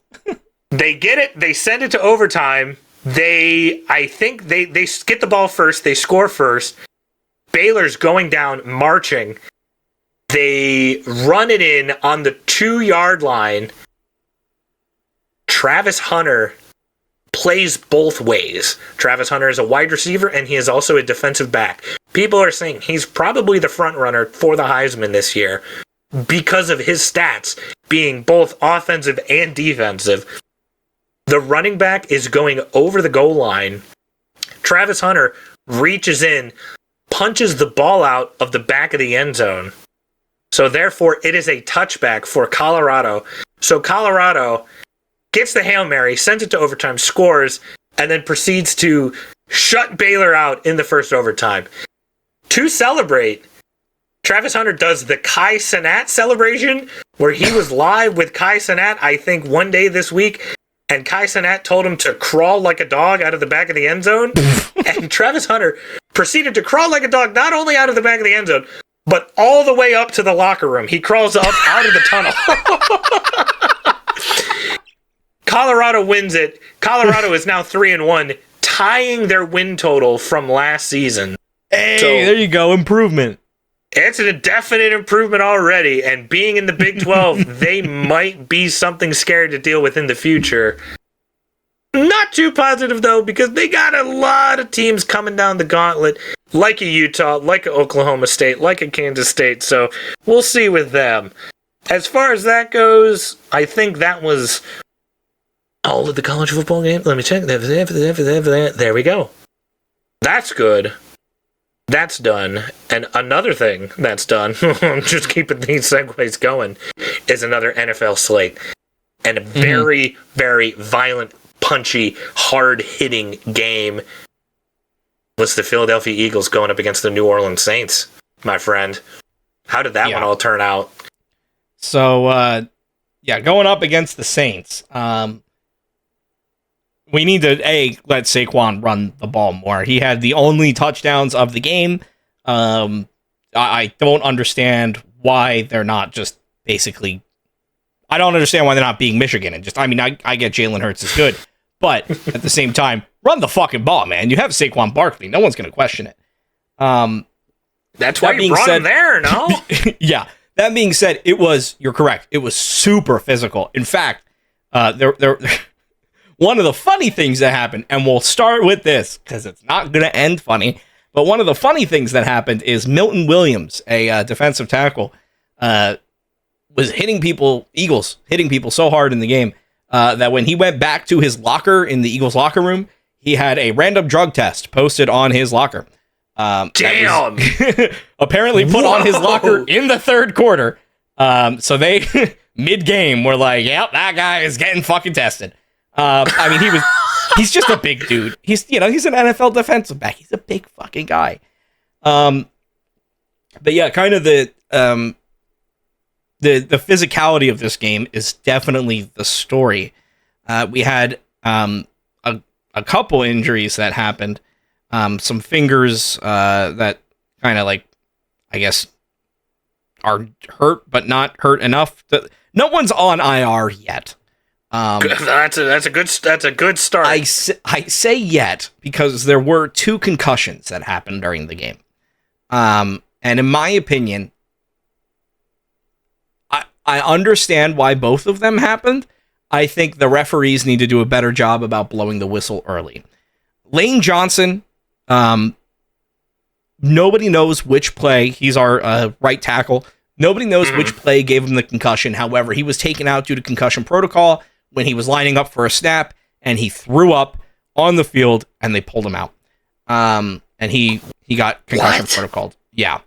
They get it. They send it to overtime. I think they get the ball first. They score first. Baylor's going down, marching. They run it in on the 2 yard line. Travis Hunter plays both ways. Travis Hunter is a wide receiver, and he is also a defensive back. People are saying he's probably the front runner for the Heisman this year because of his stats being both offensive and defensive. The running back is going over the goal line. Travis Hunter reaches in, punches the ball out of the back of the end zone. So therefore, it is a touchback for Colorado. So Colorado gets the Hail Mary, sends it to overtime, scores, and then proceeds to shut Baylor out in the first overtime. To celebrate, Travis Hunter does the Kai Cenat celebration, where he was live with Kai Cenat, I think, one day this week. And Kai Cenat told him to crawl like a dog out of the back of the end zone. And Travis Hunter proceeded to crawl like a dog, not only out of the back of the end zone, but all the way up to the locker room. He crawls up out of the tunnel. Colorado wins it. Colorado is now 3-1, tying their win total from last season. Hey, So- there you go. Improvement. It's a definite improvement already, and being in the Big 12, they might be something scary to deal with in the future. Not too positive, though, because they got a lot of teams coming down the gauntlet, like a Utah, like a Oklahoma State, like a Kansas State, so we'll see with them. As far as that goes, I think that was all of the college football games. Let me check. There we go. That's good. That's done. And another thing that's done, just keeping these segues going, is another NFL slate. And a very, very violent, punchy, hard-hitting game was the Philadelphia Eagles going up against the New Orleans Saints, my friend. How did that one all turn out? So, going up against the Saints, we need to, let Saquon run the ball more. He had the only touchdowns of the game. I don't understand why they're not just basically... I don't understand why they're not being Michigan. And I get Jalen Hurts is good. But at the same time, run the fucking ball, man. You have Saquon Barkley. No one's going to question it. That's why you brought him there, no? Yeah. That being said, you're correct. It was super physical. In fact, one of the funny things that happened, and we'll start with this because it's not going to end funny, but one of the funny things that happened is Milton Williams, a defensive tackle, was hitting people so hard in the game that when he went back to his locker in the Eagles locker room, he had a random drug test posted on his locker. Damn! Apparently put on his locker in the third quarter. So they, mid-game, were like, yep, that guy is getting fucking tested. He's just a big dude. He's an NFL defensive back. He's a big fucking guy. But yeah, kind of the physicality of this game is definitely the story. We had a couple injuries that happened. Some fingers that kind of I guess are hurt, but not hurt enough. No one's on IR yet. That's a good start. I say yet because there were 2 concussions that happened during the game. And in my opinion, I understand why both of them happened. I think the referees need to do a better job about blowing the whistle early. Lane Johnson, nobody knows which play. He's our right tackle. Nobody knows which play gave him the concussion. However, he was taken out due to concussion protocol when he was lining up for a snap, and he threw up on the field, and they pulled him out. And he got concussion protocol. Yeah.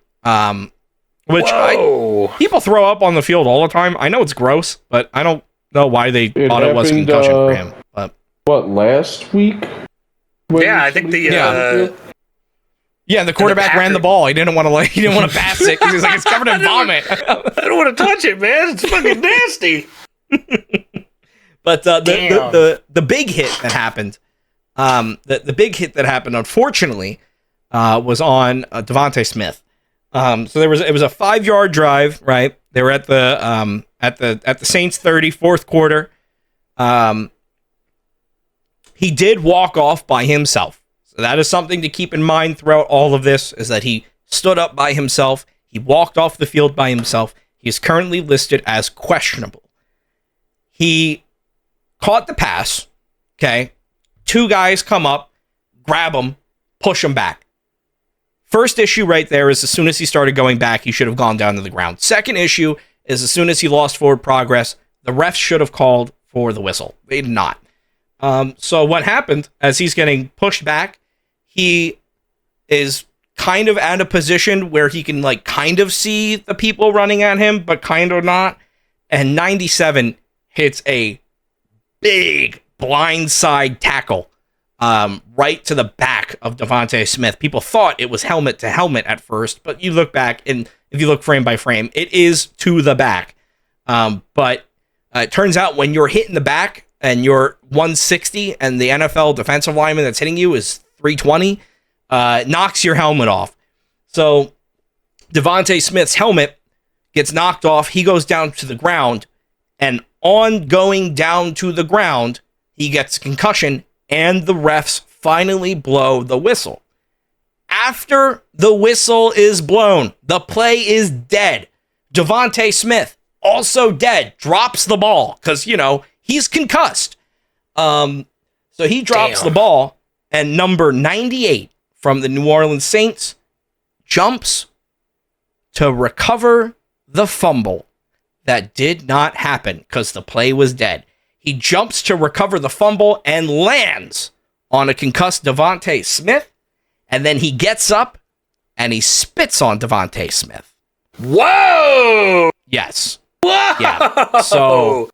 People throw up on the field all the time. I know it's gross, but I don't know why they thought it was concussion for him. But last week? Yeah, I think the quarterback ran the ball. He didn't want to pass it. He was like, it's covered in vomit. I don't want to touch it, man. It's fucking nasty. But the big hit that happened, the big hit that happened, unfortunately, was on Devontae Smith. So it was a 5-yard drive, right? They were at the Saints 30, fourth quarter. He did walk off by himself. So that is something to keep in mind throughout all of this, is that he stood up by himself. He walked off the field by himself. He is currently listed as questionable. He caught the pass. Okay. 2 guys come up, grab him, push him back. First issue right there is as soon as he started going back, he should have gone down to the ground. Second issue is as soon as he lost forward progress, the refs should have called for the whistle. They did not. So what happened, as he's getting pushed back, he is kind of at a position where he can kind of see the people running at him, but kind of not. And 97 hits a big blindside tackle right to the back of Devontae Smith. People thought it was helmet to helmet at first, but you look back, and if you look frame by frame, it is to the back. But it turns out when you're hit in the back and you're 160 and the NFL defensive lineman that's hitting you is 320, knocks your helmet off. So Devontae Smith's helmet gets knocked off. He goes down to the ground, and on going down to the ground, he gets a concussion, and the refs finally blow the whistle. After the whistle is blown, the play is dead. Devontae Smith, also dead, drops the ball because, he's concussed. So he drops the ball, and number 98 from the New Orleans Saints jumps to recover the fumble that did not happen because the play was dead. He jumps to recover the fumble and lands on a concussed Devontae Smith, and then he gets up and he spits on Devontae Smith. Whoa! Yes. Whoa! Yeah. So,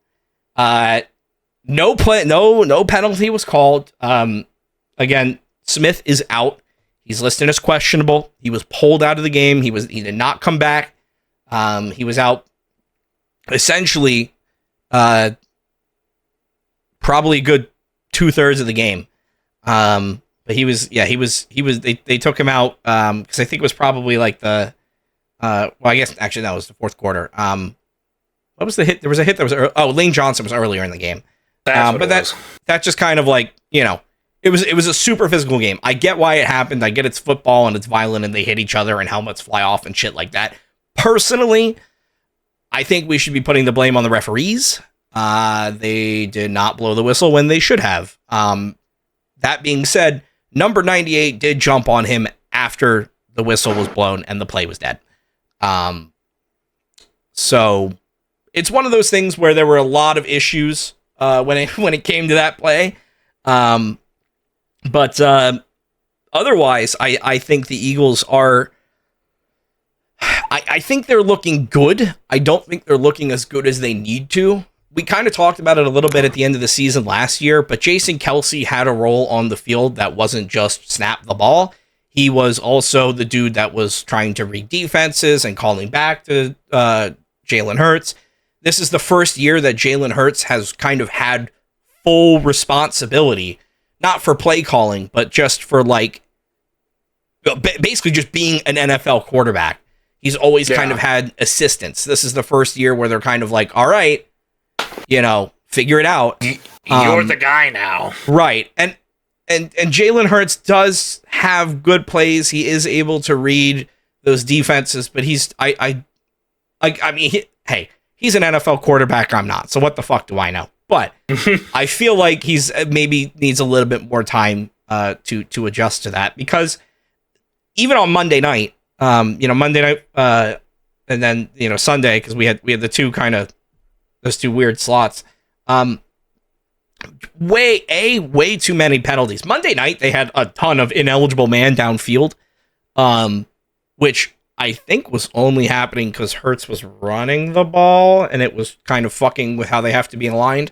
no penalty was called. Again, Smith is out. He's listed as questionable. He was pulled out of the game. He did not come back. He was out essentially, probably a good 2/3 of the game. But they took him out, because I think it was probably like I guess actually that was the fourth quarter. What was the hit? There was a hit that was, Lane Johnson was earlier in the game. That just kind of like, it was a super physical game. I get why it happened. I get it's football and it's violent and they hit each other and helmets fly off and shit like that. Personally, I think we should be putting the blame on the referees. They did not blow the whistle when they should have. That being said, number 98 did jump on him after the whistle was blown and the play was dead. So it's one of those things where there were a lot of issues when it came to that play. But otherwise, I think the Eagles are... I think they're looking good. I don't think they're looking as good as they need to. We kind of talked about it a little bit at the end of the season last year, but Jason Kelce had a role on the field that wasn't just snap the ball. He was also the dude that was trying to read defenses and calling back to Jalen Hurts. This is the first year that Jalen Hurts has kind of had full responsibility, not for play calling, but just for basically just being an NFL quarterback. He's always kind of had assistants. This is the first year where they're kind of like, all right, figure it out. You're the guy now. Right. And Jalen Hurts does have good plays. He is able to read those defenses, but he's an NFL quarterback. I'm not. So what the fuck do I know? But I feel like he's maybe needs a little bit more time to adjust to that, because even on Monday night, Monday night, and then, Sunday, because we had the two kind of those two weird slots. Way too many penalties. Monday night, they had a ton of ineligible man downfield, which I think was only happening because Hurts was running the ball, and it was kind of fucking with how they have to be aligned.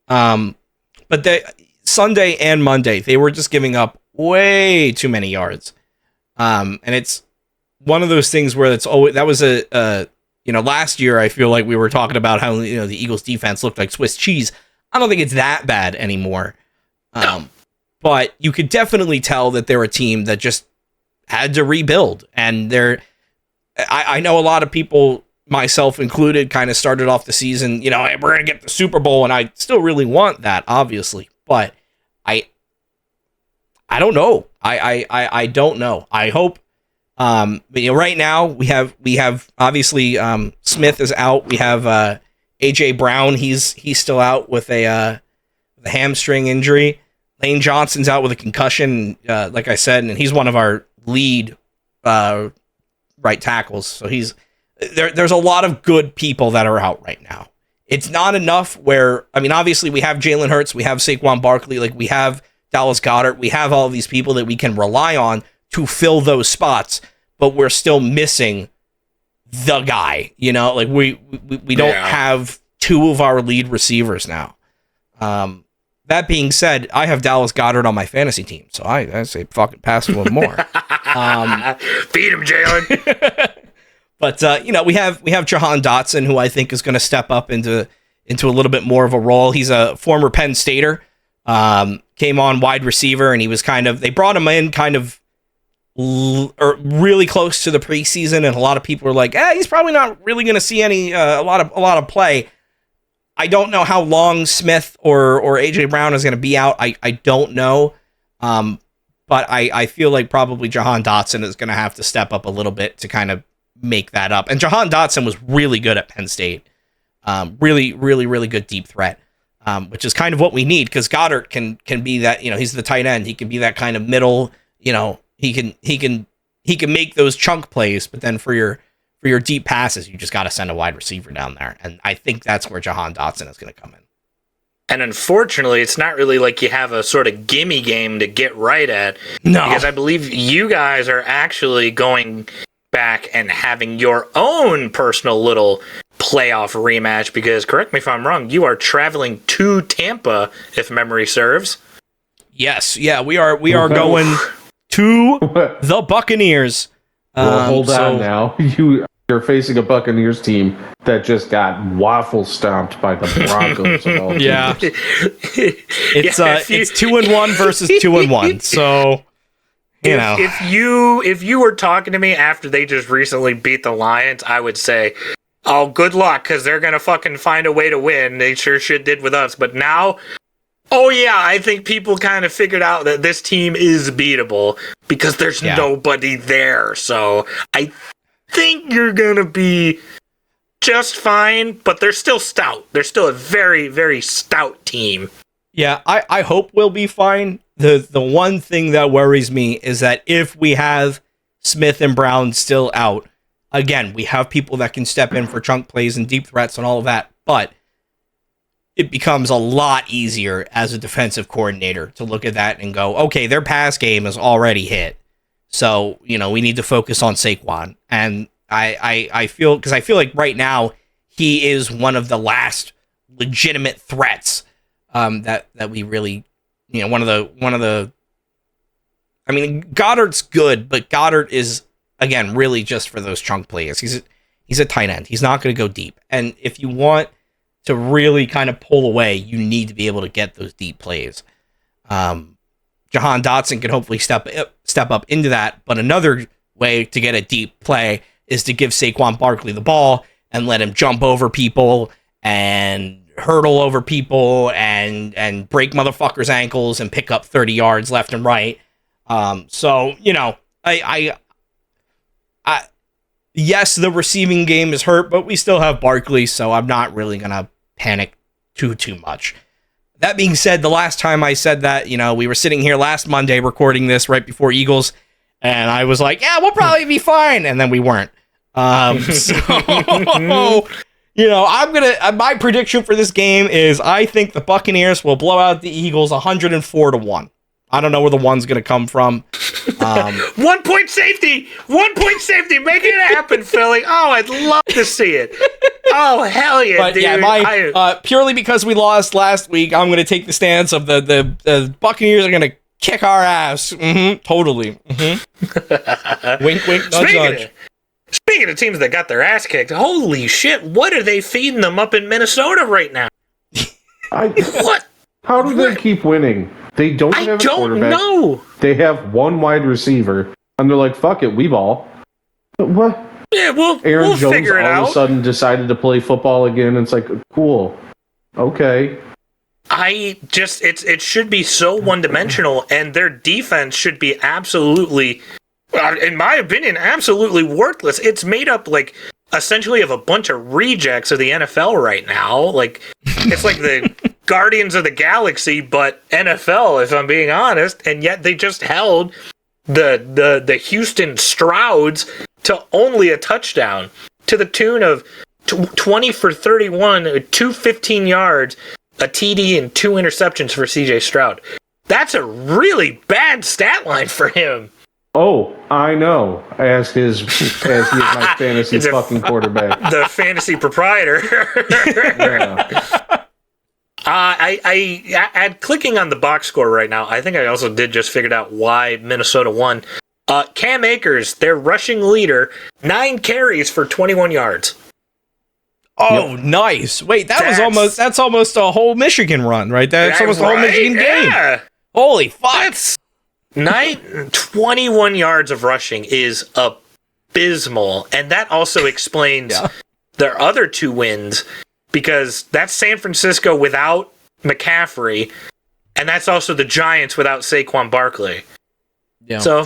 But Sunday and Monday, they were just giving up way too many yards. And it's one of those things where last year, I feel like we were talking about how, the Eagles defense looked like Swiss cheese. I don't think it's that bad anymore. But you could definitely tell that they're a team that just had to rebuild. And I know a lot of people, myself included, kind of started off the season, hey, we're going to get the Super Bowl. And I still really want that, obviously. But I don't know. I don't know. I hope. But right now we have obviously Smith is out. We have AJ Brown. He's still out with a hamstring injury. Lane Johnson's out with a concussion, like I said, and he's one of our lead right tackles. So there's a lot of good people that are out right now. It's not enough where, obviously we have Jalen Hurts, we have Saquon Barkley, we have Dallas Goedert, we have all of these people that we can rely on to fill those spots, but we're still missing the guy, we don't have two of our lead receivers now. That being said, I have Dallas Goedert on my fantasy team, so I say fucking pass to him more. Feed him, Jalen. But we have Jahan Dotson, who I think is going to step up into a little bit more of a role. He's a former Penn Stater, came on wide receiver, and he was they brought him in really close to the preseason, and a lot of people are like, he's probably not really going to see a lot of play. I don't know how long Smith or AJ Brown is going to be out. I don't know, but I feel like probably Jahan Dotson is going to have to step up a little bit to kind of make that up. And Jahan Dotson was really good at Penn State, really, really, really good deep threat. which is kind of what we need because Goddard can be that, he's the tight end. He can be that kind of middle, he can make those chunk plays, but then for your deep passes, you just got to send a wide receiver down there. And I think that's where Jahan Dotson is going to come in. And unfortunately, it's not really like you have a sort of gimme game to get right at. No. Because I believe you guys are actually going back and having your own personal little playoff rematch. Because, correct me if I'm wrong, you are traveling to Tampa, if memory serves. Yes. Yeah, we are going to the Buccaneers. Well, hold on now. You're facing a Buccaneers team that just got waffle stomped by the Broncos. Yeah, it's 2-1 versus 2-1. So if you were talking to me after they just recently beat the Lions, I would say, "Oh, good luck," because they're gonna fucking find a way to win. They sure shit did with us. But now, oh yeah, I think people kind of figured out that this team is beatable because there's nobody there. So I think you're gonna be just fine, but they're still stout. They're still a very, very stout team. Yeah, I hope we'll be fine. The one thing that worries me is that if we have Smith and Brown still out, again, we have people that can step in for chunk plays and deep threats and all of that, but it becomes a lot easier as a defensive coordinator to look at that and go, okay, their pass game is already hit. So, we need to focus on Saquon. And I feel like right now he is one of the last legitimate threats that we really, one of the I mean, Goddard's good, but Goddard is, again, really just for those chunk plays. He's a tight end. He's not going to go deep. And if you want to really kind of pull away, you need to be able to get those deep plays. Jahan Dotson can hopefully step up into that, but another way to get a deep play is to give Saquon Barkley the ball and let him jump over people and hurdle over people and break motherfuckers' ankles and pick up 30 yards left and right. So, yes, the receiving game is hurt, but we still have Barkley, so I'm not really going to panic too much. That being said, the last time I said that, we were sitting here last Monday recording this right before Eagles, and I was like, yeah, we'll probably be fine, and then we weren't. My prediction for this game is I think the Buccaneers will blow out the Eagles 104-1. I don't know where the one's going to come from. 1 point safety, making it happen, Philly. Oh, I'd love to see it. Oh, hell yeah, but dude. Yeah, purely because we lost last week, I'm going to take the stance of the Buccaneers are going to kick our ass. Mm-hmm, totally. Mm-hmm. Wink, wink, nudge, nudge. Speaking of teams that got their ass kicked, holy shit, what are they feeding them up in Minnesota right now? What? How do they keep winning? They don't have a quarterback. I don't know. They have one wide receiver, and they're like, fuck it, we ball. What? Yeah, Aaron we'll Jones figure it all out. of a sudden decided to play football again, and it's like, cool. Okay. It should be so one-dimensional, and their defense should be absolutely, in my opinion, absolutely worthless. It's made up, essentially of a bunch of rejects of the NFL right now. It's like the Guardians of the Galaxy, but NFL, if I'm being honest, and yet they just held the Houston Strouds to only a touchdown, to the tune of 20 for 31, 215 yards, a TD, and 2 interceptions for CJ Stroud. That's a really bad stat line for him. Oh, I know. As he is my fantasy fucking quarterback. The fantasy proprietor. Yeah. I clicking on the box score right now, I think I also did just figured out why Minnesota won. Cam Akers, their rushing leader, 9 carries for 21 yards. Oh, yep. Nice. Wait, that's almost a whole Michigan run, right? That's almost a whole Michigan game. Holy fuck. 21 yards of rushing is abysmal. And that also explains their other 2 wins, because that's San Francisco without McCaffrey, and that's also the Giants without Saquon Barkley. Yeah. So,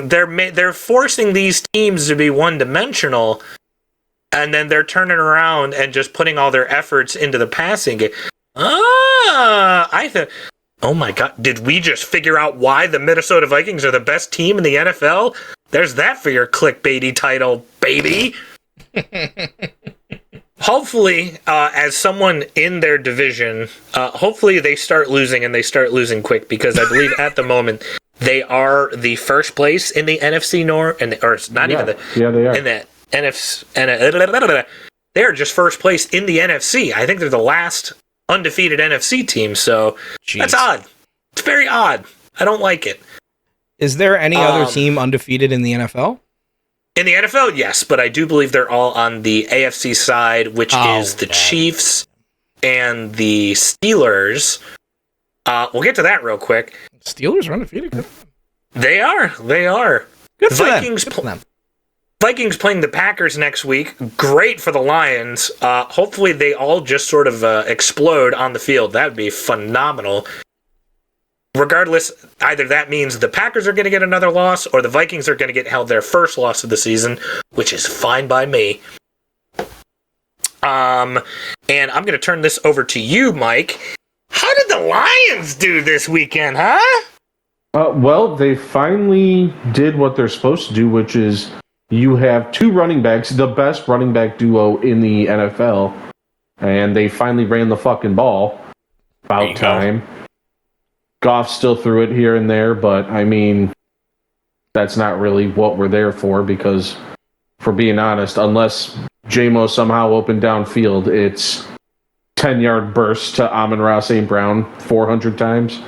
they're forcing these teams to be one-dimensional, and then they're turning around and just putting all their efforts into the passing game. Oh my God! Did we just figure out why the Minnesota Vikings are the best team in the NFL? There's that for your clickbaity title, baby. Hopefully, as someone in their division, hopefully they start losing and they start losing quick, because I believe at the moment they are the first place in the NFC North, and or it's not even the they are in the NFC. They are just first place in the NFC. I think they're the last undefeated NFC team. So that's odd. It's very odd. I don't like it. Is there any other team undefeated in the NFL? In the NFL, yes, but I do believe they're all on the AFC side, which is the Chiefs and the Steelers. We'll get to that real quick. Steelers are undefeated. They are. Good for them. Vikings playing the Packers next week. Great for the Lions. Hopefully they all just sort of explode on the field. That would be phenomenal. Regardless, either that means the Packers are going to get another loss or the Vikings are going to get held their first loss of the season, which is fine by me. And I'm going to turn this over to you, Mike. How did the Lions do this weekend, huh? Well, they finally did what they're supposed to do, which is you have two running backs, the best running back duo in the NFL, and they finally ran the fucking ball. About time. Goff still threw it here and there, but I mean, that's not really what we're there for, because, for being honest, unless J-Mo somehow opened downfield, it's 10-yard bursts to Amon-Ra St. Brown 400 times.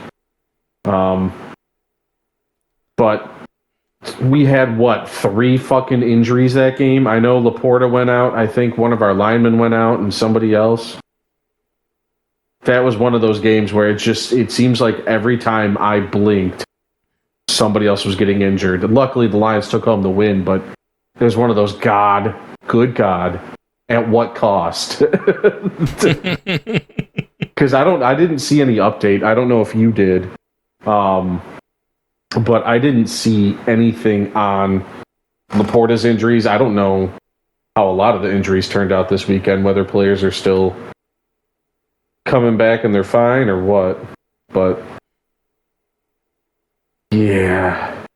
But we had, 3 fucking injuries that game? I know Laporta went out. I think one of our linemen went out and somebody else. That was one of those games where it seems like every time I blinked, somebody else was getting injured. And luckily, the Lions took home the win, but there's one of those, good God, at what cost? Because I didn't see any update. I don't know if you did. But I didn't see anything on Laporta's injuries. I don't know how a lot of the injuries turned out this weekend, whether players are still coming back and they're fine or what. But yeah,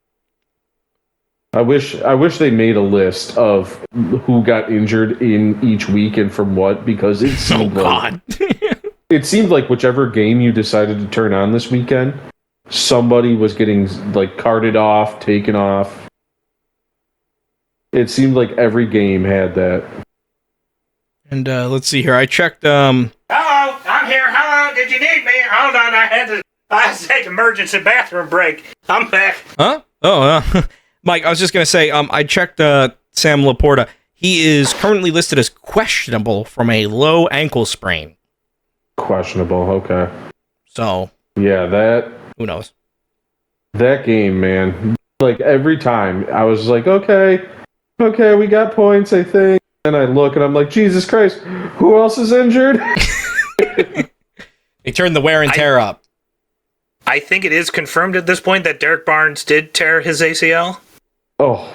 I wish they made a list of who got injured in each week and from what, because it seemed it seemed like whichever game you decided to turn on this weekend, somebody was getting carted off, taken off. It seemed like every game had that. And let's see here. I checked. Hello, I'm here. Hello, did you need me? Hold on, I had to take emergency bathroom break. I'm back. Huh? Oh, Mike, I was just gonna say. I checked Sam Laporta. He is currently listed as questionable from a low ankle sprain. Questionable. Okay. So. Yeah, that. Who knows? That game, man. Every time, I was like, okay, we got points, I think. And I look and I'm like, Jesus Christ, who else is injured? They turned the wear and tear up. I think it is confirmed at this point that Derek Barnes did tear his ACL. Oh,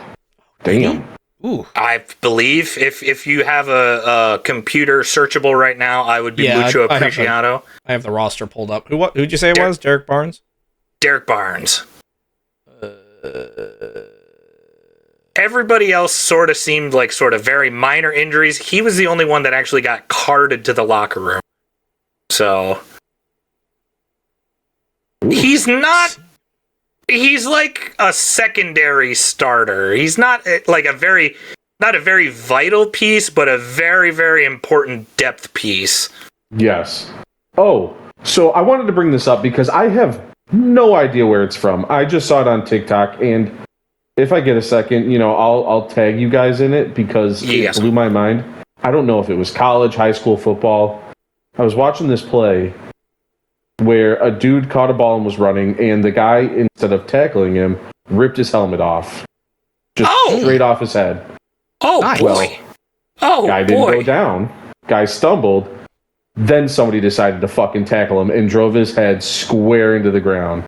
damn. Ooh. I believe if you have a computer searchable right now, I would be mucho appreciado. I have the roster pulled up. Who'd you say it was? Derek Barnes? Derek Barnes. Everybody else sort of seemed like very minor injuries. He was the only one that actually got carted to the locker room. So he's like a secondary starter. He's not not a very vital piece, but a very, very important depth piece. Yes. Oh, so I wanted to bring this up because I have no idea where it's from. I just saw it on TikTok, and if I get a second, I'll tag you guys in it because it blew my mind. I don't know if it was college, high school football. I was watching this play where a dude caught a ball and was running, and the guy, instead of tackling him, ripped his helmet off. Just straight off his head. Oh, nice. Boy. Guy didn't go down. Guy stumbled. Then somebody decided to fucking tackle him and drove his head square into the ground.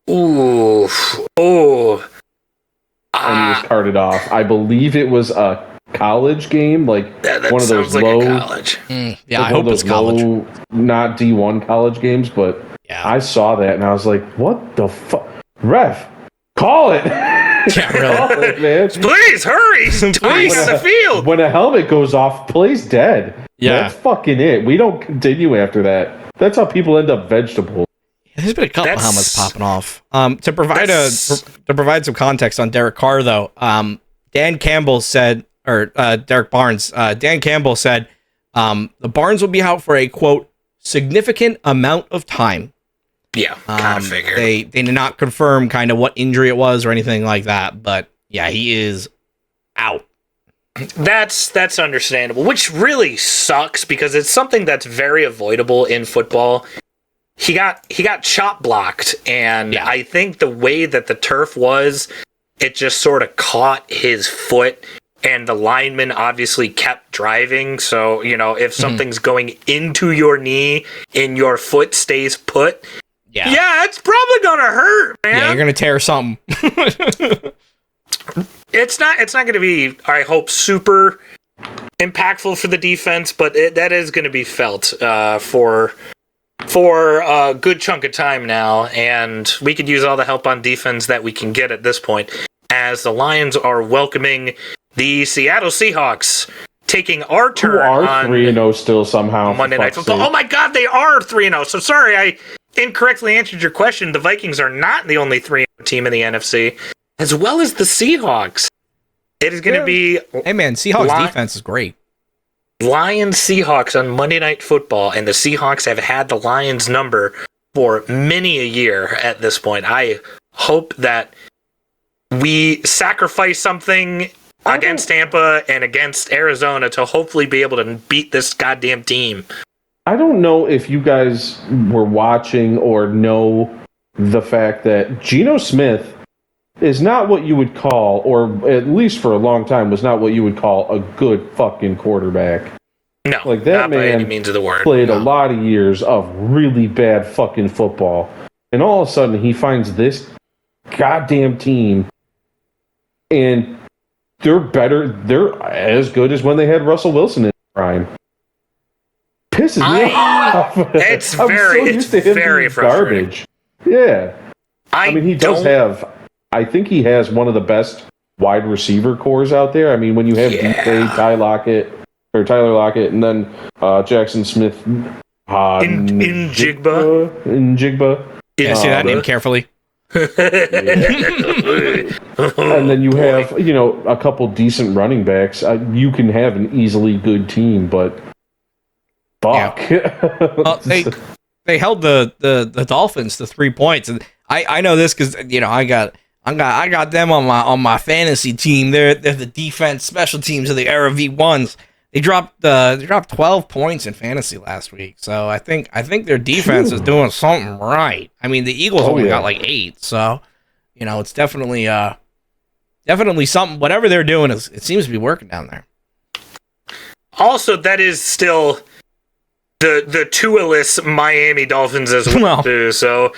Ooh. Oh. And he was carted off. I believe it was a college game, like that one of those sounds low, like a college. Yeah, I hope it's college. Low, not D1 college games, but yeah. I saw that and I was like, what the fuck? Ref, call it. Yeah, really. Call it, man. Please hurry! Please on the field. When a helmet goes off, play's dead. Yeah. That's fucking it. We don't continue after that. That's how people end up vegetables. There's been a couple helmets popping off. To provide some context on Derek Carr, though, Dan Campbell said, or Derek Barnes, Dan Campbell said, the Barnes will be out for a, quote, significant amount of time. Yeah, kind of figured. They did not confirm kind of what injury it was or anything like that, but yeah, he is out. That's understandable, which really sucks because it's something that's very avoidable in football. He got chop blocked, and yeah. I think the way that the turf was, it just sort of caught his foot, and the lineman obviously kept driving. So, you know, if something's going into your knee and your foot stays put, yeah, it's probably gonna hurt, man. Yeah, you're gonna tear something. It's not going to be, I hope, super impactful for the defense, but that is going to be felt for a good chunk of time now, and we could use all the help on defense that we can get at this point, as the Lions are welcoming the Seattle Seahawks, taking our turn on 3-0 still somehow Monday Night Football. Oh my God, they are 3-0. So sorry, I incorrectly answered your question. The Vikings are not the only 3-0 team in the NFC. As well as the Seahawks. It is going to be... Hey, man, Seahawks defense is great. Lions Seahawks on Monday Night Football, and the Seahawks have had the Lions number for many a year at this point. I hope that we sacrifice something against Tampa and against Arizona to hopefully be able to beat this goddamn team. I don't know if you guys were watching or know the fact that Geno Smith is not what you would call, or at least for a long time, was not what you would call a good fucking quarterback. No, like that not man by any means of the word. Played a lot of years of really bad fucking football, and all of a sudden he finds this goddamn team, and they're better. They're as good as when they had Russell Wilson in prime. Pisses me off. It's very frustrating. Garbage. Yeah, I mean he does have. I think he has one of the best wide receiver cores out there. I mean, when you have DK, Tyler Lockett, and then Jackson Smith, Njigba. Yeah, see that name carefully. And then you have, you know, a couple decent running backs. You can have an easily good team, but fuck. Yeah. Well, they held the Dolphins to 3 points, and I know this because you know I got them on my fantasy team. They're the defense special teams of the era V1s. They dropped 12 points in fantasy last week. So I think their defense is doing something right. I mean, the Eagles only got like 8, so you know, it's definitely something. Whatever they're doing it seems to be working down there. Also, that is still the Tua-less Miami Dolphins as well, too. So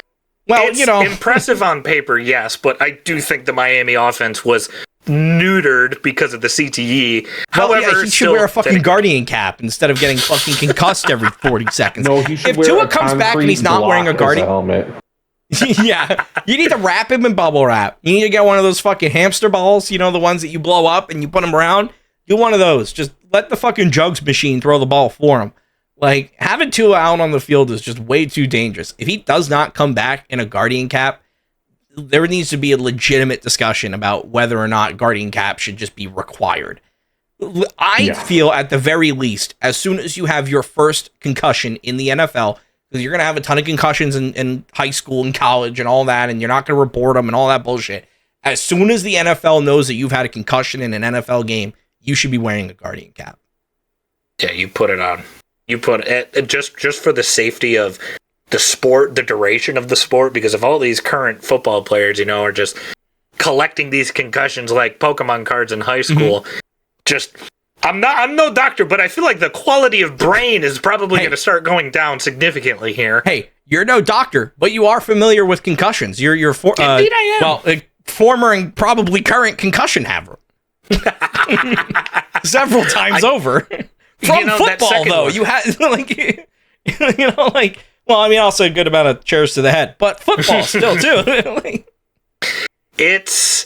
well, it's you know, impressive on paper, yes, but I do think the Miami offense was neutered because of the CTE. However, he should wear a fucking Guardian cap instead of getting fucking concussed every 40 seconds. No, he should if wear Tua comes back and he's not wearing a Guardian helmet. Yeah, you need to wrap him in bubble wrap. You need to get one of those fucking hamster balls, you know, the ones that you blow up and you put them around. Do one of those. Just let the fucking jugs machine throw the ball for him. Like, having Tua out on the field is just way too dangerous. If he does not come back in a Guardian cap, there needs to be a legitimate discussion about whether or not Guardian cap should just be required. I feel at the very least, as soon as you have your first concussion in the NFL, because you're going to have a ton of concussions in high school and college and all that, and you're not going to report them and all that bullshit. As soon as the NFL knows that you've had a concussion in an NFL game, you should be wearing a Guardian cap. Yeah, you put it on. You put it just for the safety of the sport, the duration of the sport, because if all these current football players, you know, are just collecting these concussions like Pokemon cards in high school, I'm no doctor, but I feel like the quality of brain is probably going to start going down significantly here. Hey, you're no doctor, but you are familiar with concussions. You're Indeed I am. Well, former and probably current concussion haver. Several times over. From football, though. You had, like, well, I mean, also a good amount of chairs to the head, but football still, too. It's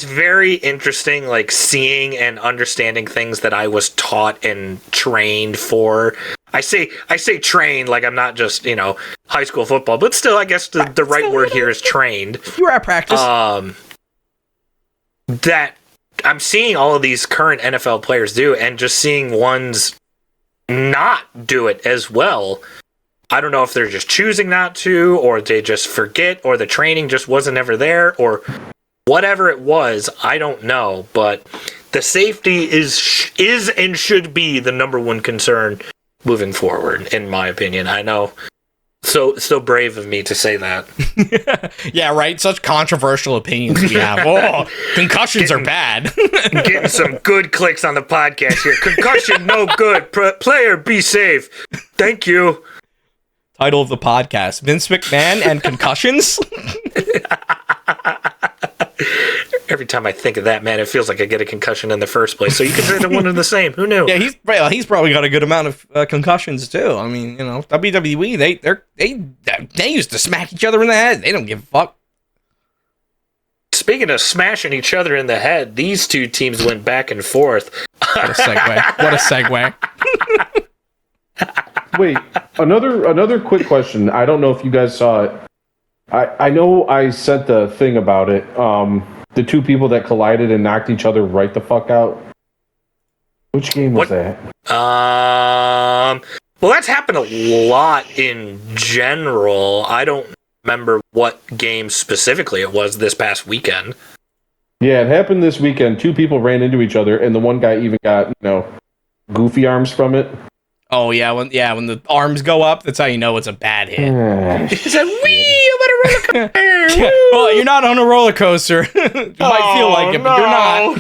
very interesting, like, seeing and understanding things that I was taught and trained for. I say trained, like I'm not just, high school football, but still, I guess the right word here is trained. You were at practice. That I'm seeing all of these current NFL players do, and just seeing ones not do it as well. I don't know if they're just choosing not to, or they just forget, or the training just wasn't ever there, or whatever it was. I don't know, but the safety is and should be the number one concern moving forward, in my opinion. I know. So brave of me to say that. Yeah, right? Such controversial opinions we have. Oh, concussions are bad. Getting some good clicks on the podcast here. Concussion, no good. Player, be safe. Thank you. Title of the podcast, Vince McMahon and concussions? Every time I think of that, man, it feels like I get a concussion in the first place. So you consider them one and the same. Who knew? Yeah, he's probably got a good amount of concussions too. I mean, WWE, they used to smack each other in the head. They don't give a fuck. Speaking of smashing each other in the head, these two teams went back and forth. What a segue. Wait, another quick question. I don't know if you guys saw it. I know I sent the thing about it. The two people that collided and knocked each other right the fuck out. Which game was that? Well, that's happened a lot in general. I don't remember what game specifically it was this past weekend. Yeah, it happened this weekend. Two people ran into each other, and the one guy even got, goofy arms from it. Oh, yeah, when the arms go up, that's how you know it's a bad hit. He said, wee, I'm on a roller coaster. Yeah, well, you're not on a roller coaster. You might feel like it, but you're not.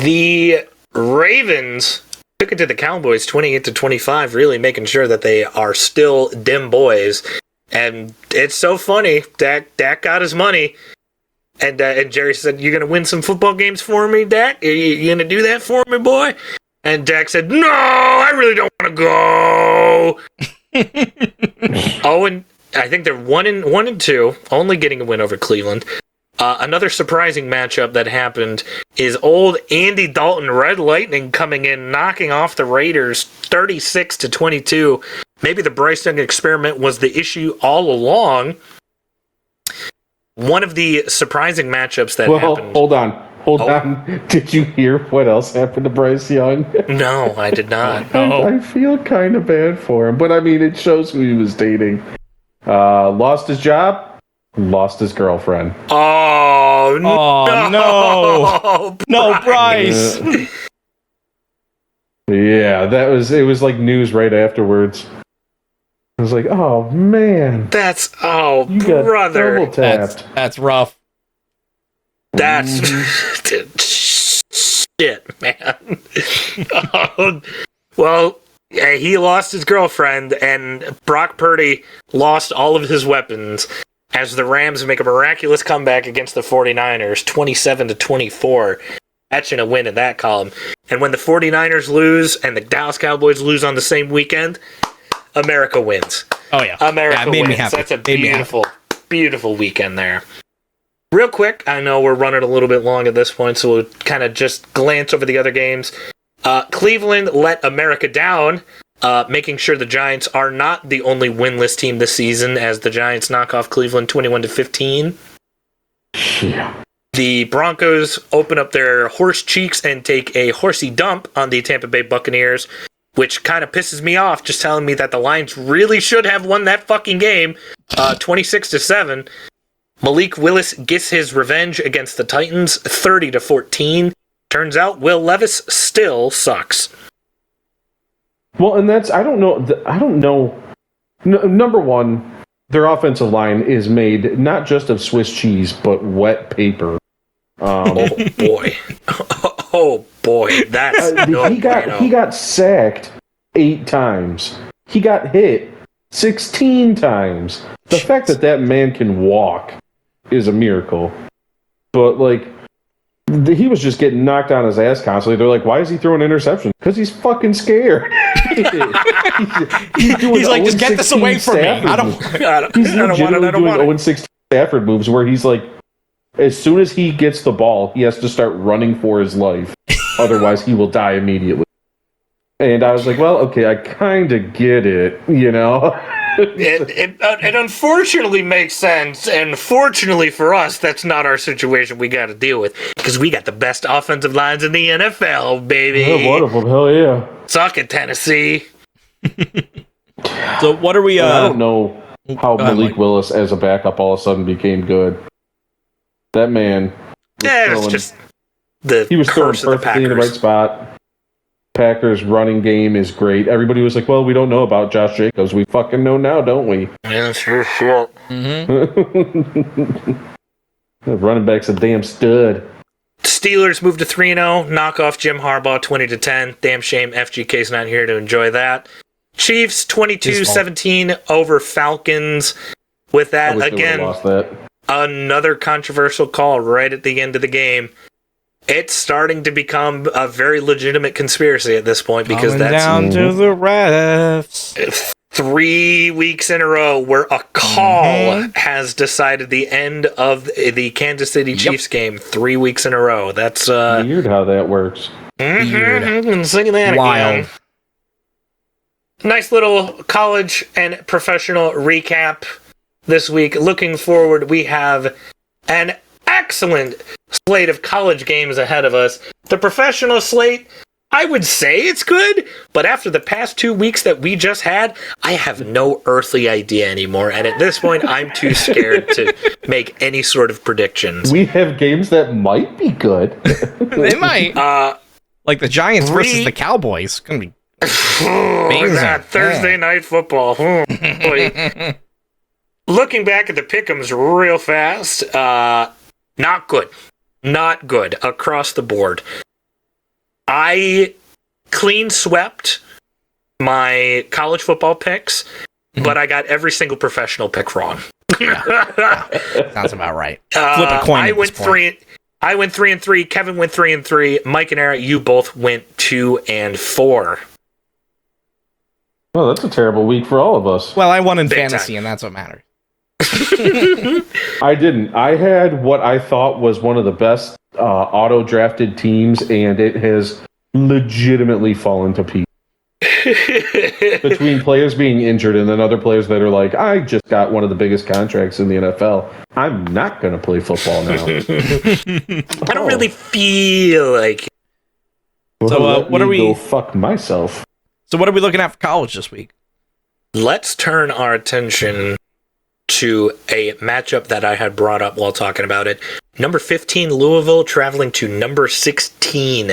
The Ravens took it to the Cowboys 28-25, really making sure that they are still dim boys. And it's so funny. Dak got his money. And Jerry said, "You gonna win some football games for me, Dak? You gonna do that for me, boy?" And Dak said, "No, I really don't want to go." Oh, and I think they're 1-2, only getting a win over Cleveland. Another surprising matchup that happened is old Andy Dalton, Red Lightning, coming in, knocking off the Raiders 36-22. Maybe the Bryce Young experiment was the issue all along. One of the surprising matchups that happened... Hold on. Did you hear what else happened to Bryce Young? No, I did not. I feel kind of bad for him, but I mean, it shows who he was dating. Lost his job, lost his girlfriend. Oh, no. No, Bryce. Yeah, it was like news right afterwards. I was like, oh, man. You brother. Double tapped. That's rough. That's shit, man. Well, he lost his girlfriend, and Brock Purdy lost all of his weapons as the Rams make a miraculous comeback against the 49ers, 27-24. Etching a win in that column. And when the 49ers lose and the Dallas Cowboys lose on the same weekend, America wins. Oh, yeah. America wins. That's a beautiful, beautiful weekend there. Real quick, I know we're running a little bit long at this point, so we'll kind of just glance over the other games. Cleveland let America down, making sure the Giants are not the only winless team this season, as the Giants knock off Cleveland 21-15. Yeah. The Broncos open up their horse cheeks and take a horsey dump on the Tampa Bay Buccaneers, which kind of pisses me off, just telling me that the Lions really should have won that fucking game, 26-7. Malik Willis gets his revenge against the Titans, 30-14. Turns out Will Levis still sucks. Well, and I don't know. Number one, their offensive line is made not just of Swiss cheese, but wet paper. Oh boy. Oh boy. That's he got sacked 8 times. He got hit 16 times. The fact that man can walk is a miracle. But like, he was just getting knocked on his ass constantly. They're like, why is he throwing interceptions? Because he's fucking scared. he's like, just get this away from me. I don't want it. 0-16 Stafford moves where he's like, as soon as he gets the ball, he has to start running for his life. Otherwise, he will die immediately. And I was like, well, okay, I kind of get it, you know? It unfortunately makes sense, and fortunately for us, that's not our situation we got to deal with, because we got the best offensive lines in the NFL, baby. Oh, wonderful, hell yeah. Suck it, Tennessee. So what are we... I don't know how Malik Willis as a backup all of a sudden became good. That man... It's just he was throwing curse of the perfectly in the right Packers. spot. Packers running game is great. Everybody was like, well, we don't know about Josh Jacobs. We fucking know now, don't we? Yeah, sure shit. Mm-hmm. The running back's a damn stud. Steelers moved to 3-0, knock off Jim Harbaugh 20-10. Damn shame FGK's not here to enjoy that. Chiefs 22-17 over Falcons. With that, again, lost that. Another controversial call right at the end of the game. It's starting to become a very legitimate conspiracy at this point, because Going that's down to the refs. 3 weeks in a row where a call has decided the end of the Kansas City Chiefs game. 3 weeks in a row. That's weird how that works. Been singing that Wild. again. Nice little college and professional recap this week. Looking forward, we have an excellent slate of college games ahead of us. The professional slate, I would say it's good, but after the past 2 weeks that we just had, I have no earthly idea anymore. And at this point, I'm too scared to make any sort of predictions. We have games that might be good. They might. Like the Giants versus the Cowboys. Gonna be amazing. That Thursday night football. Boy. Looking back at the pick'ems real fast, not good. Not good across the board. I clean swept my college football picks, but I got every single professional pick wrong. Sounds about right. Flip a coin. I went 3-3. Kevin went 3-3. Mike and Eric, you both went 2-4. Oh, that's a terrible week for all of us. Well, I won in Big fantasy, time. and that's what matters. I didn't. I had what I thought was one of the best auto-drafted teams, and it has legitimately fallen to pieces. Between players being injured and then other players that are like, I just got one of the biggest contracts in the NFL. I'm not going to play football now. I don't really feel like... So, what are we... Go fuck myself. So what are we looking at for college this week? Let's turn our attention to a matchup that I had brought up while talking about it. Number 15, Louisville, traveling to number 16,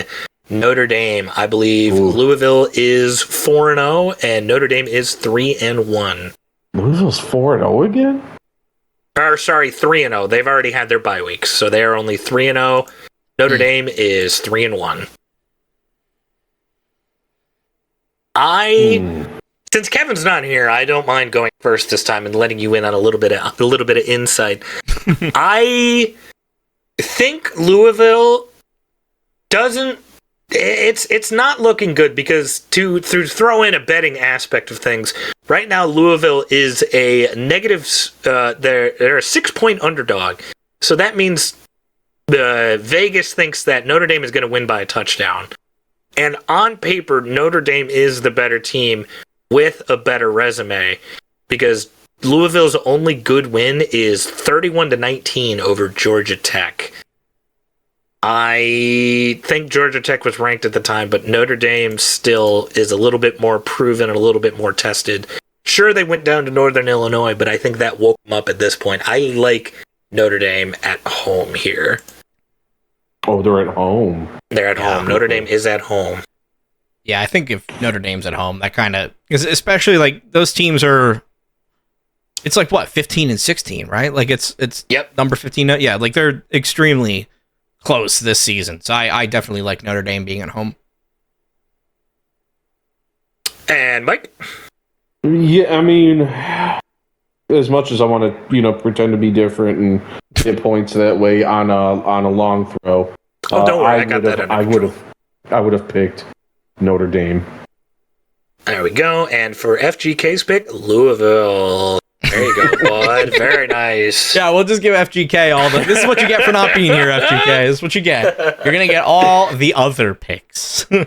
Notre Dame. I believe Louisville is 4-0, and Notre Dame is 3-1. Louisville's 4-0 again? Or, sorry, 3-0. They've already had their bye weeks, so they are only 3-0. Notre Dame is 3-1. Since Kevin's not here, I don't mind going first this time and letting you in on a little bit of insight. I think Louisville doesn't. It's not looking good, because to throw in a betting aspect of things, right now Louisville is a negative. They're a 6-point underdog, so that means Vegas thinks that Notre Dame is going to win by a touchdown. And on paper, Notre Dame is the better team with a better resume, because Louisville's only good win is 31-19 over Georgia Tech. I think Georgia Tech was ranked at the time, but Notre Dame still is a little bit more proven and a little bit more tested. Sure, they went down to Northern Illinois, but I think that woke them up at this point. I like Notre Dame at home here. Oh, they're at home. They're at home. Notre Dame is at home. Yeah, I think if Notre Dame's at home, that kind of... Especially, like, those teams are... It's like, what, 15 and 16, right? Like, it's Yep. number 15. Yeah, like, they're extremely close this season. So I definitely like Notre Dame being at home. And Mike? Yeah, I mean, as much as I want to, pretend to be different and get points that way on a long throw. Oh, don't worry, I got that under control. I would have picked Notre Dame. There we go. And for FGK's pick, Louisville. There you go, bud. Very nice. Yeah, we'll just give FGK all the... This is what you get for not being here, FGK. This is what you get. You're going to get all the other picks. We'll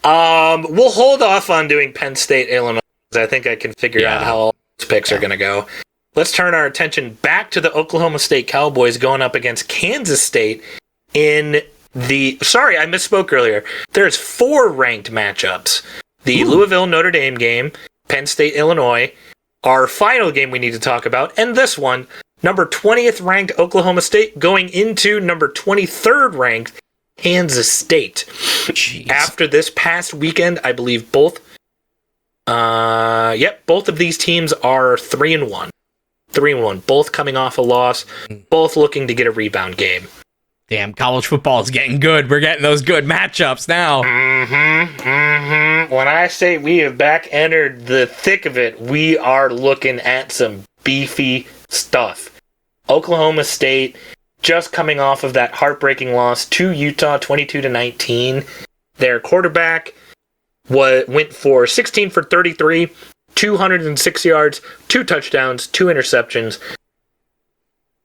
hold off on doing Penn State, Illinois, because I think I can figure out how all those picks are going to go. Let's turn our attention back to the Oklahoma State Cowboys going up against Kansas State in the... Sorry, I misspoke earlier. There's 4 ranked matchups. The Louisville-Notre Dame game, Penn State, Illinois, our final game we need to talk about, and this one, number 20th ranked Oklahoma State going into number 23rd ranked Kansas State. Jeez. After this past weekend, I believe both of these teams are 3-1. 3-1, both coming off a loss, both looking to get a rebound game. Damn, college football is getting good. We're getting those good matchups now. When I say we have back entered the thick of it, we are looking at some beefy stuff. Oklahoma State just coming off of that heartbreaking loss to Utah, 22-19. Their quarterback went for 16 for 33, 206 yards, 2 touchdowns, 2 interceptions.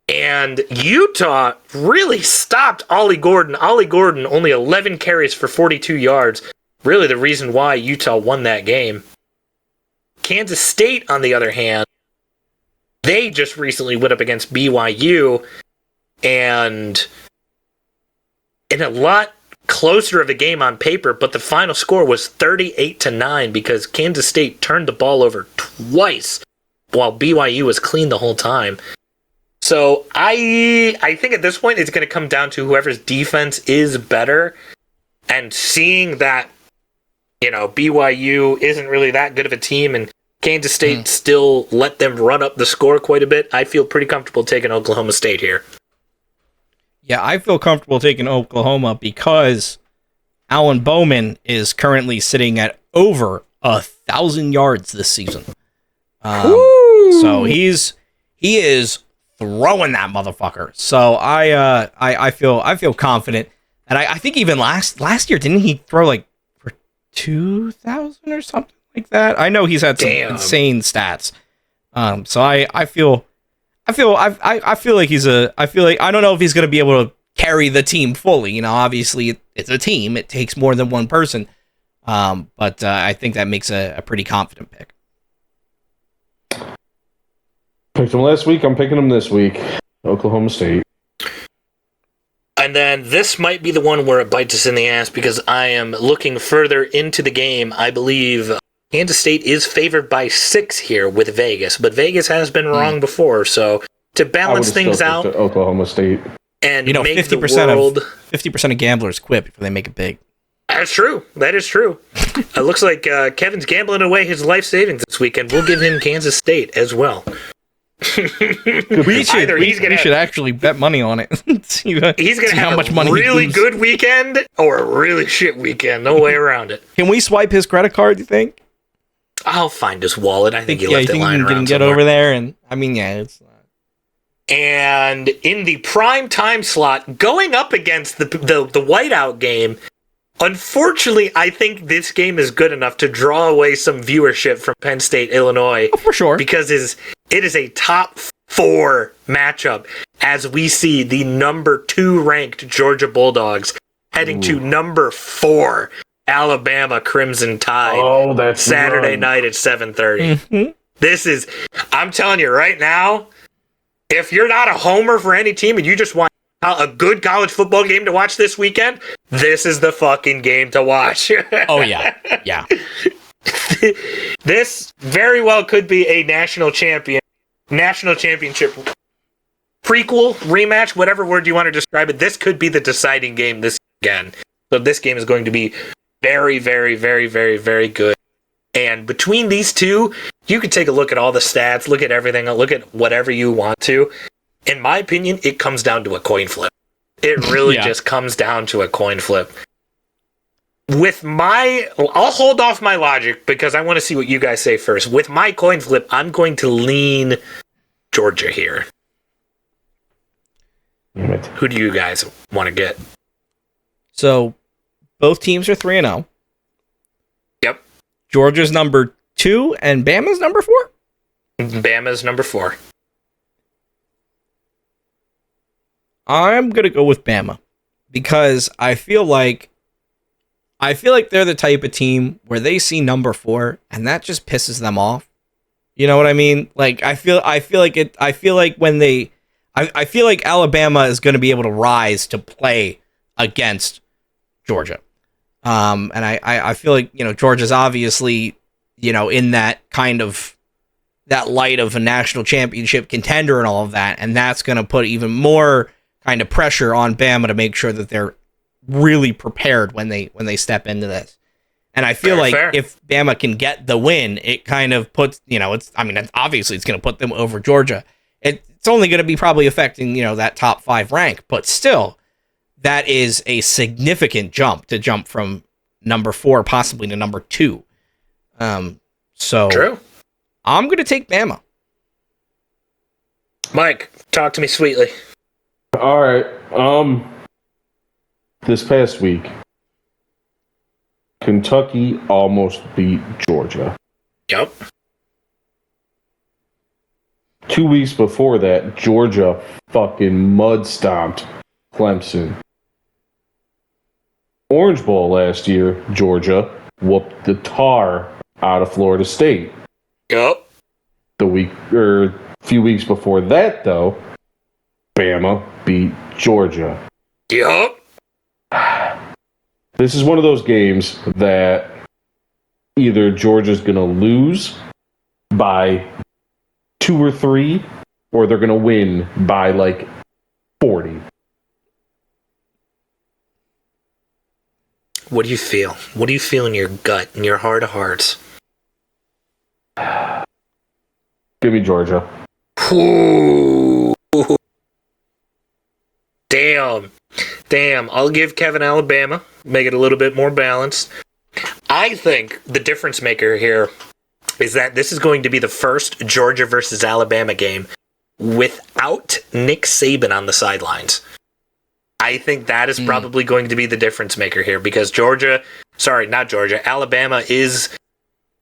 And Utah really stopped Ollie Gordon. Ollie Gordon, only 11 carries for 42 yards. Really the reason why Utah won that game. Kansas State, on the other hand, they just recently went up against BYU. And in a lot closer of a game on paper, but the final score was 38-9 because Kansas State turned the ball over twice while BYU was clean the whole time. So I think at this point it's going to come down to whoever's defense is better, and seeing that, you know, BYU isn't really that good of a team and Kansas State still let them run up the score quite a bit, I feel pretty comfortable taking Oklahoma State here. Yeah, I feel comfortable taking Oklahoma because Alan Bowman is currently sitting at over 1,000 yards this season. So he is throwing that motherfucker. So I feel confident, and I think even last year didn't he throw like for 2,000 or something like that? I know he's had some insane stats. So I feel like I don't know if he's going to be able to carry the team fully. You know, obviously it's a team. It takes more than one person. But I think that makes a pretty confident pick. Picked him last week. I'm picking him this week. Oklahoma State. And then this might be the one where it bites us in the ass because I am looking further into the game. I believe Kansas State is favored by 6 here with Vegas, but Vegas has been wrong before. So to balance things out, Oklahoma State, and make 50% of gamblers quit before they make it big. That's true. That is true. It looks like Kevin's gambling away his life savings this weekend. We'll give him Kansas State as well. we should actually bet money on it. He's going to have a really good weekend or a really shit weekend. No way around it. Can we swipe his credit card, do you think? I'll find his wallet. I think he left it lying around somewhere. Get over there, and I mean, yeah, it's. And in the prime time slot, going up against the whiteout game, unfortunately, I think this game is good enough to draw away some viewership from Penn State, Illinois. Oh, for sure. Because it is a top 4 matchup as we see the number 2 ranked Georgia Bulldogs heading to number 4 Alabama Crimson Tide. Oh, that's Saturday night at 7:30. Mm-hmm. This is, I'm telling you right now, if you're not a homer for any team and you just want a good college football game to watch this weekend, this is the fucking game to watch. Oh, yeah. Yeah. This very well could be a national championship prequel, rematch, whatever word you want to describe it. This could be the deciding game this weekend. So this game is going to be very, very, very, very, very good. And between these two, you can take a look at all the stats, look at everything, look at whatever you want to. In my opinion, it comes down to a coin flip. It really just comes down to a coin flip. I'll hold off my logic because I want to see what you guys say first. With my coin flip, I'm going to lean Georgia here. Damn it. Who do you guys want to get? So both teams are 3-0. Yep. Georgia's number 2 and Bama's number 4? Bama's number 4. I'm going to go with Bama because I feel like they're the type of team where they see number 4 and that just pisses them off. You know what I mean? Like I feel like Alabama is going to be able to rise to play against Georgia. And I feel like, Georgia's obviously, in that kind of that light of a national championship contender and all of that. And that's going to put even more kind of pressure on Bama to make sure that they're really prepared when they step into this. And I feel fair. If Bama can get the win, it kind of puts, obviously it's going to put them over Georgia. It's only going to be probably affecting, that top 5 rank, but still, that is a significant jump to jump from number 4 possibly to number 2. So true. I'm going to take Bama. Mike, talk to me sweetly. All right. This past week, Kentucky almost beat Georgia. Yep. 2 weeks before that, Georgia fucking mud stomped Clemson. Orange Bowl last year, Georgia whooped the tar out of Florida State. Yep. A few weeks before that, though, Bama beat Georgia. Yep. This is one of those games that either Georgia's going to lose by 2 or 3, or they're going to win by like 40. What do you feel? What do you feel in your gut, in your heart of hearts? Give me Georgia. Ooh. Damn. I'll give Kevin Alabama. Make it a little bit more balanced. I think the difference maker here is that this is going to be the first Georgia versus Alabama game without Nick Saban on the sidelines. I think that is probably going to be the difference maker here because Alabama is,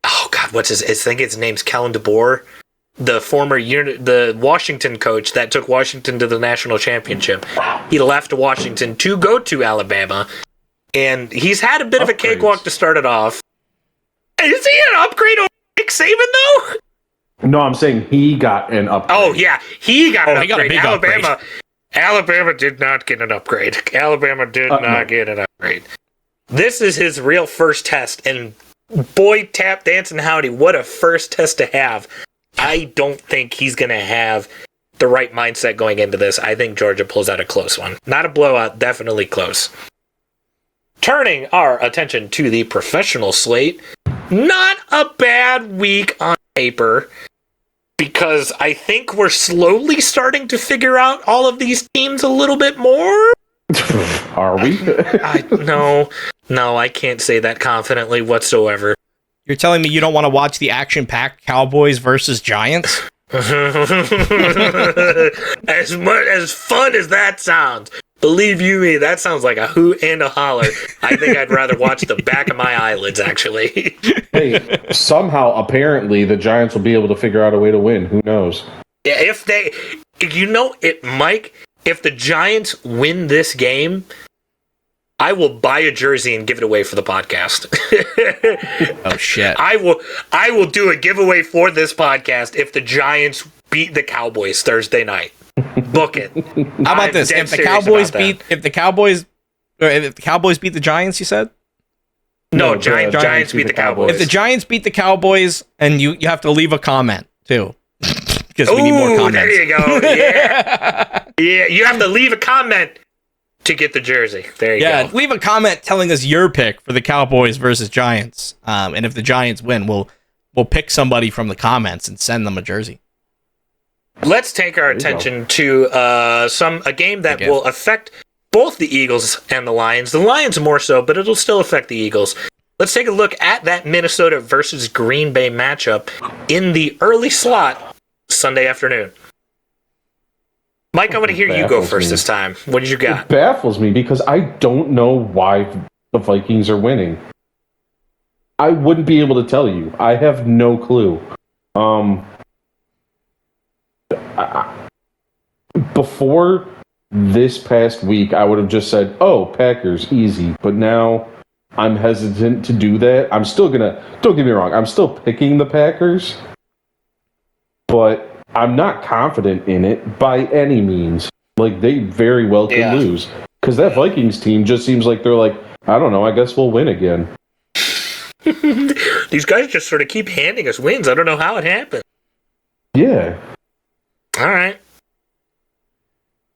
I think his name's Kellen DeBoer, the former the Washington coach that took Washington to the national championship. He left Washington to go to Alabama, and he's had a bit of a cakewalk to start it off. Is he an upgrade over Nick Saban, though? No, I'm saying he got an upgrade. Oh, yeah, he got an upgrade. Got a big upgrade. Alabama did not get an upgrade. Alabama did not get an upgrade. This is his real first test, and boy, tap, dance, and howdy, what a first test to have. I don't think he's going to have the right mindset going into this. I think Georgia pulls out a close one. Not a blowout, definitely close. Turning our attention to the professional slate, not a bad week on paper, because I think we're slowly starting to figure out all of these teams a little bit more. Are we? No, I can't say that confidently whatsoever. You're telling me you don't want to watch the action-packed Cowboys versus Giants? As fun as that sounds, believe you me, that sounds like a hoot and a holler. I think I'd rather watch the back of my eyelids, actually. Hey, somehow, apparently, the Giants will be able to figure out a way to win. Who knows? Yeah, if the Giants win this game, I will buy a jersey and give it away for the podcast. Oh shit! I will do a giveaway for this podcast if the Giants beat the Cowboys Thursday night. Book it. How about this? If the Cowboys beat the Giants, you said? No, Giants beat the Cowboys. If the Giants beat the Cowboys, and you have to leave a comment too, because we need more comments. There you go. Yeah, yeah. You have to leave a comment to get the jersey. There you go. Yeah, leave a comment telling us your pick for the Cowboys versus Giants. And if the Giants win, we'll pick somebody from the comments and send them a jersey. Let's take our attention to a game that will affect both the Eagles and the Lions. The Lions more so, but it'll still affect the Eagles. Let's take a look at that Minnesota versus Green Bay matchup in the early slot Sunday afternoon. Mike, I want to hear you go first this time. What did you got? It baffles me because I don't know why the Vikings are winning. I wouldn't be able to tell you. I have no clue. Before this past week, I would have just said, "Oh, Packers, easy." But now I'm hesitant to do that. I'm still gonna. Don't get me wrong. I'm still picking the Packers, but I'm not confident in it by any means. Like, they very well could lose. Because that Vikings team just seems like they're like, I don't know, I guess we'll win again. These guys just sort of keep handing us wins. I don't know how it happened. Yeah. All right.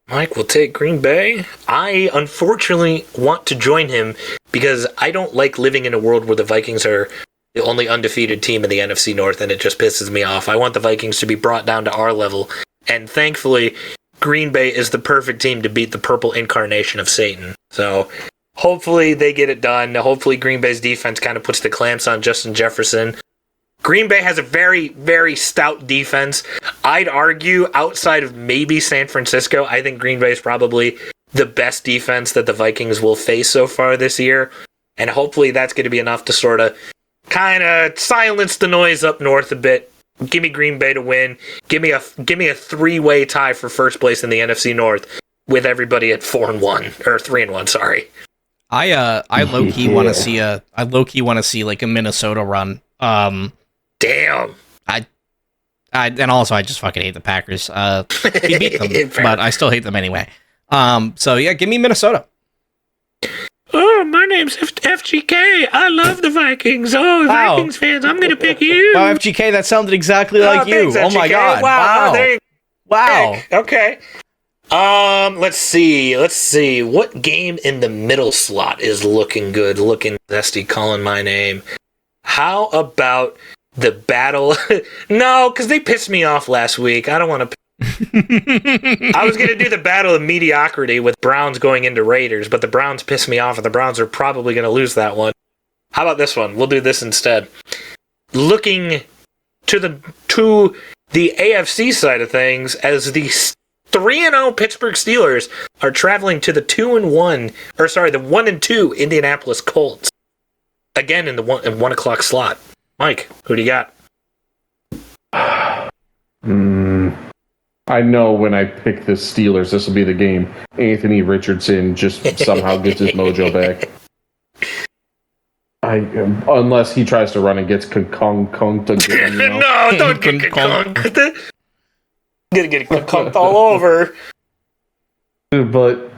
Mike will take Green Bay. I, unfortunately, want to join him because I don't like living in a world where the Vikings are the only undefeated team in the NFC North, and it just pisses me off. I want the Vikings to be brought down to our level, and thankfully, Green Bay is the perfect team to beat the purple incarnation of Satan. So, hopefully they get it done. Hopefully Green Bay's defense kind of puts the clamps on Justin Jefferson. Green Bay has a very, very stout defense. I'd argue, outside of maybe San Francisco, I think Green Bay is probably the best defense that the Vikings will face so far this year, and hopefully that's going to be enough to sort of kind of silence the noise up north a bit. Give me Green Bay to win. Give me a 3-way tie for first place in the NFC North with everybody at 4-1 or 3-1. Sorry. I low key want to see like a Minnesota run. Damn. And also I just fucking hate the Packers. We beat them, but I still hate them anyway. So yeah, give me Minnesota. Oh, my name's FGK. I love the Vikings. Oh, wow. Vikings fans, I'm going to pick you. Wow, FGK, that sounded exactly like you. Thanks, oh my god. Wow. Wow. Okay. Let's see. What game in the middle slot is looking good? Looking zesty, calling my name. How about the battle? No, because they pissed me off last week. I don't want to. I was going to do the battle of mediocrity with Browns going into Raiders, but the Browns pissed me off, and the Browns are probably going to lose that one. How about this one? We'll do this instead. Looking to the AFC side of things, as the 3-0 Pittsburgh Steelers are traveling to the 1-2 Indianapolis Colts. Again in the 1 o'clock slot. Mike, who do you got? I know when I pick the Steelers, this will be the game. Anthony Richardson just somehow gets his mojo back. Unless he tries to run and gets conked again. You know? No, don't get conked. Gonna get conked all over. But,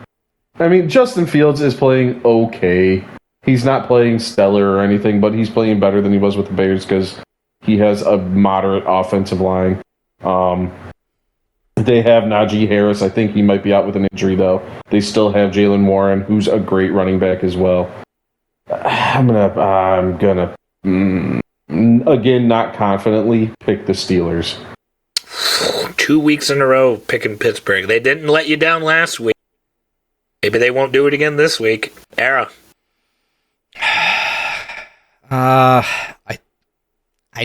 I mean, Justin Fields is playing okay. He's not playing stellar or anything, but he's playing better than he was with the Bears because he has a moderate offensive line. They have Najee Harris. I think he might be out with an injury, though. They still have Jalen Warren, who's a great running back as well. I'm gonna again, not confidently, pick the Steelers. 2 weeks in a row picking Pittsburgh. They didn't let you down last week. Maybe they won't do it again this week. Era. I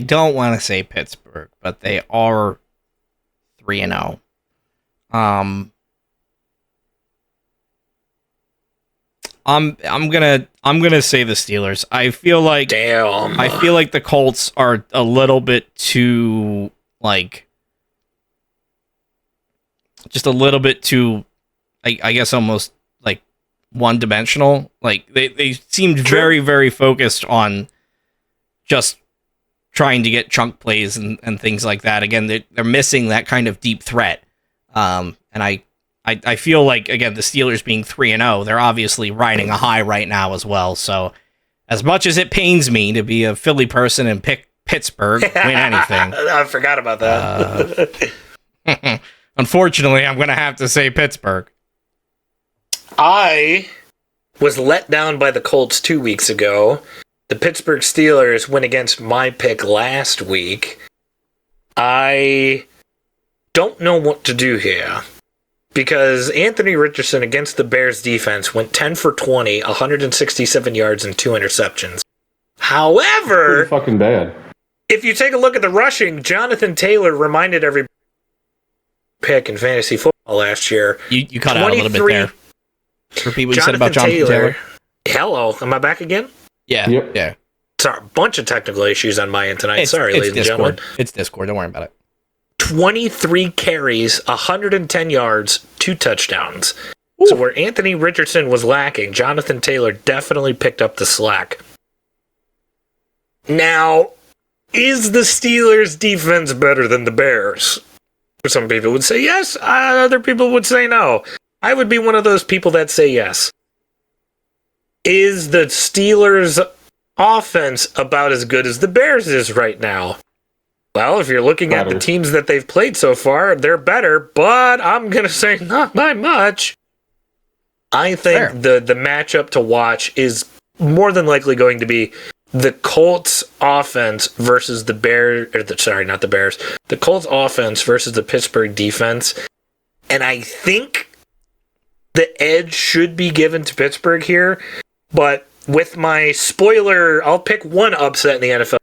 don't want to say Pittsburgh, but they are 3-0. I'm gonna say the Steelers. I feel like the Colts are a little bit too just a little bit too, I guess almost like one-dimensional. Like they seemed very, very focused on just trying to get chunk plays and things like that. Again, they're missing that kind of deep threat. And I feel like, again, the Steelers being 3-0, they're obviously riding a high right now as well. So as much as it pains me to be a Philly person and pick Pittsburgh, win anything. I forgot about that. Unfortunately, I'm going to have to say Pittsburgh. I was let down by the Colts 2 weeks ago. The Pittsburgh Steelers went against my pick last week. I don't know what to do here, because Anthony Richardson against the Bears defense went 10 for 20, 167 yards, and 2 interceptions. However, pretty fucking bad. If you take a look at the rushing, Jonathan Taylor reminded everybody pick in fantasy football last year. You cut out a little bit there. Repeat what you said about Jonathan Taylor. Hello, am I back again? Yeah. Yep. Yeah. Sorry, a bunch of technical issues on my end tonight. Sorry, ladies and gentlemen. It's Discord. Don't worry about it. 23 carries, 110 yards, 2 touchdowns. Ooh. So where Anthony Richardson was lacking, Jonathan Taylor definitely picked up the slack. Now, is the Steelers' defense better than the Bears? Some people would say yes, other people would say no. I would be one of those people that say yes. Is the Steelers' offense about as good as the Bears is right now? Well, if you're looking at the teams that they've played so far, they're better, but I'm going to say not by much. I think the matchup to watch is more than likely going to be the Colts offense versus the Bears, not the Bears, the Colts offense versus the Pittsburgh defense. And I think the edge should be given to Pittsburgh here, but with my spoiler, I'll pick one upset in the NFL.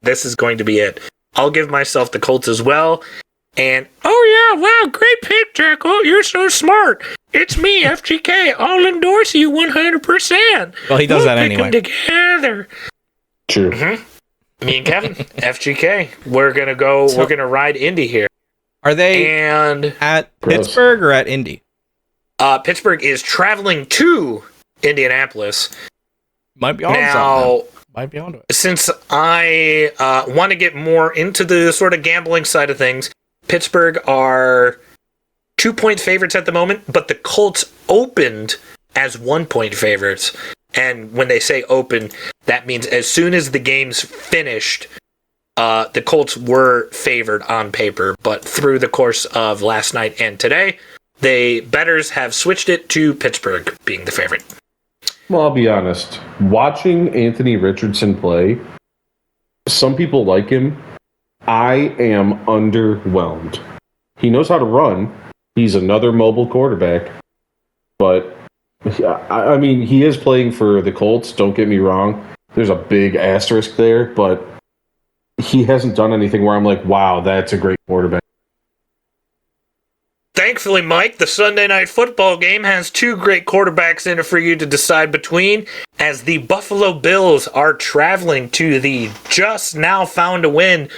This is going to be it. I'll give myself the Colts as well. And, oh yeah, wow, great pick, Jackal. You're so smart. It's me, FGK. I'll endorse you 100%. Well, he does that anyway. Pick them together. True. Mm-hmm. Me and Kevin, FGK. We're going to go, we're going to ride Indy here. Are they at Pittsburgh or at Indy? Pittsburgh is traveling to Indianapolis. Might be on something. Might be onto it. Since I want to get more into the sort of gambling side of things, Pittsburgh are 2-point favorites at the moment, but the Colts opened as 1-point favorites. And when they say open, that means as soon as the game's finished, the Colts were favored on paper. But through the course of last night and today, bettors have switched it to Pittsburgh being the favorite. Well, I'll be honest. Watching Anthony Richardson play, some people like him. I am underwhelmed. He knows how to run. He's another mobile quarterback. But, I mean, he is playing for the Colts, don't get me wrong. There's a big asterisk there, but he hasn't done anything where I'm like, wow, that's a great quarterback. Thankfully, Mike, the Sunday Night Football game has 2 great quarterbacks in it for you to decide between, as the Buffalo Bills are traveling to the just now found a win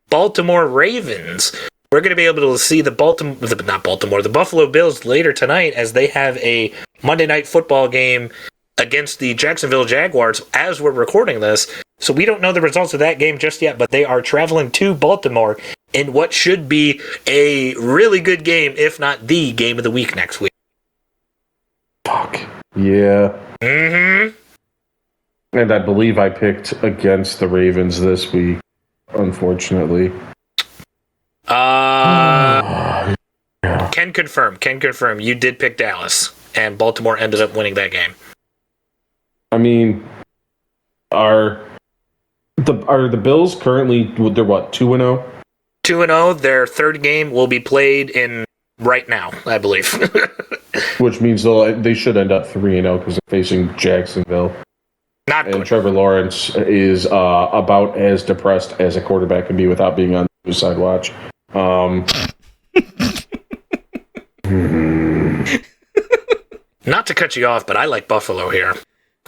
Baltimore Ravens. We're going to be able to see the Buffalo Bills later tonight as they have a Monday Night Football game against the Jacksonville Jaguars as we're recording this. So we don't know the results of that game just yet, but they are traveling to Baltimore in what should be a really good game, if not the game of the week next week. Fuck. Yeah. Mm-hmm. And I believe I picked against the Ravens this week, unfortunately. Can confirm. You did pick Dallas, and Baltimore ended up winning that game. I mean, are the Bills currently, they're what, 2-0? 2-0. Their third game will be played in right now, I believe. Which means they should end up 3-0 because they're facing Jacksonville. Not good. And Trevor Lawrence is about as depressed as a quarterback can be without being on suicide watch. Not to cut you off, but I like Buffalo here.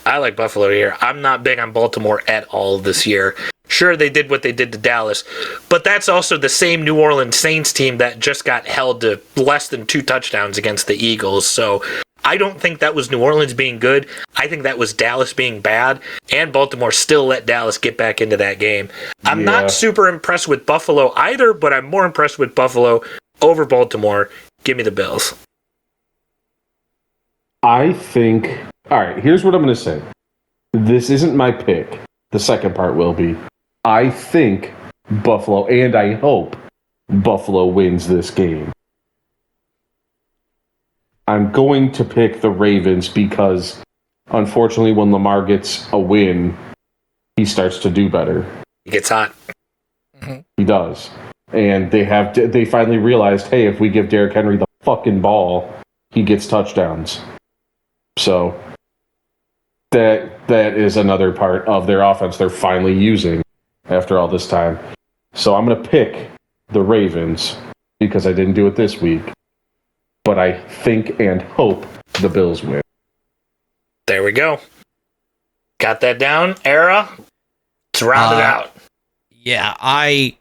I'm not big on Baltimore at all this year. Sure, they did what they did to Dallas, but that's also the same New Orleans Saints team that just got held to less than 2 touchdowns against the Eagles. So I don't think that was New Orleans being good. I think that was Dallas being bad, and Baltimore still let Dallas get back into that game. I'm not super impressed with Buffalo either, but I'm more impressed with Buffalo over Baltimore. Give me the Bills. I think... All right, here's what I'm going to say. This isn't my pick. The second part will be. I think Buffalo, and I hope Buffalo wins this game. I'm going to pick the Ravens because, unfortunately, when Lamar gets a win, he starts to do better. He gets hot. Mm-hmm. He does. And they finally realized, hey, if we give Derrick Henry the fucking ball, he gets touchdowns. So that is another part of their offense they're finally using after all this time. So I'm going to pick the Ravens because I didn't do it this week. But I think and hope the Bills win. There we go. Got that down, Era? Let's round it out. Yeah, I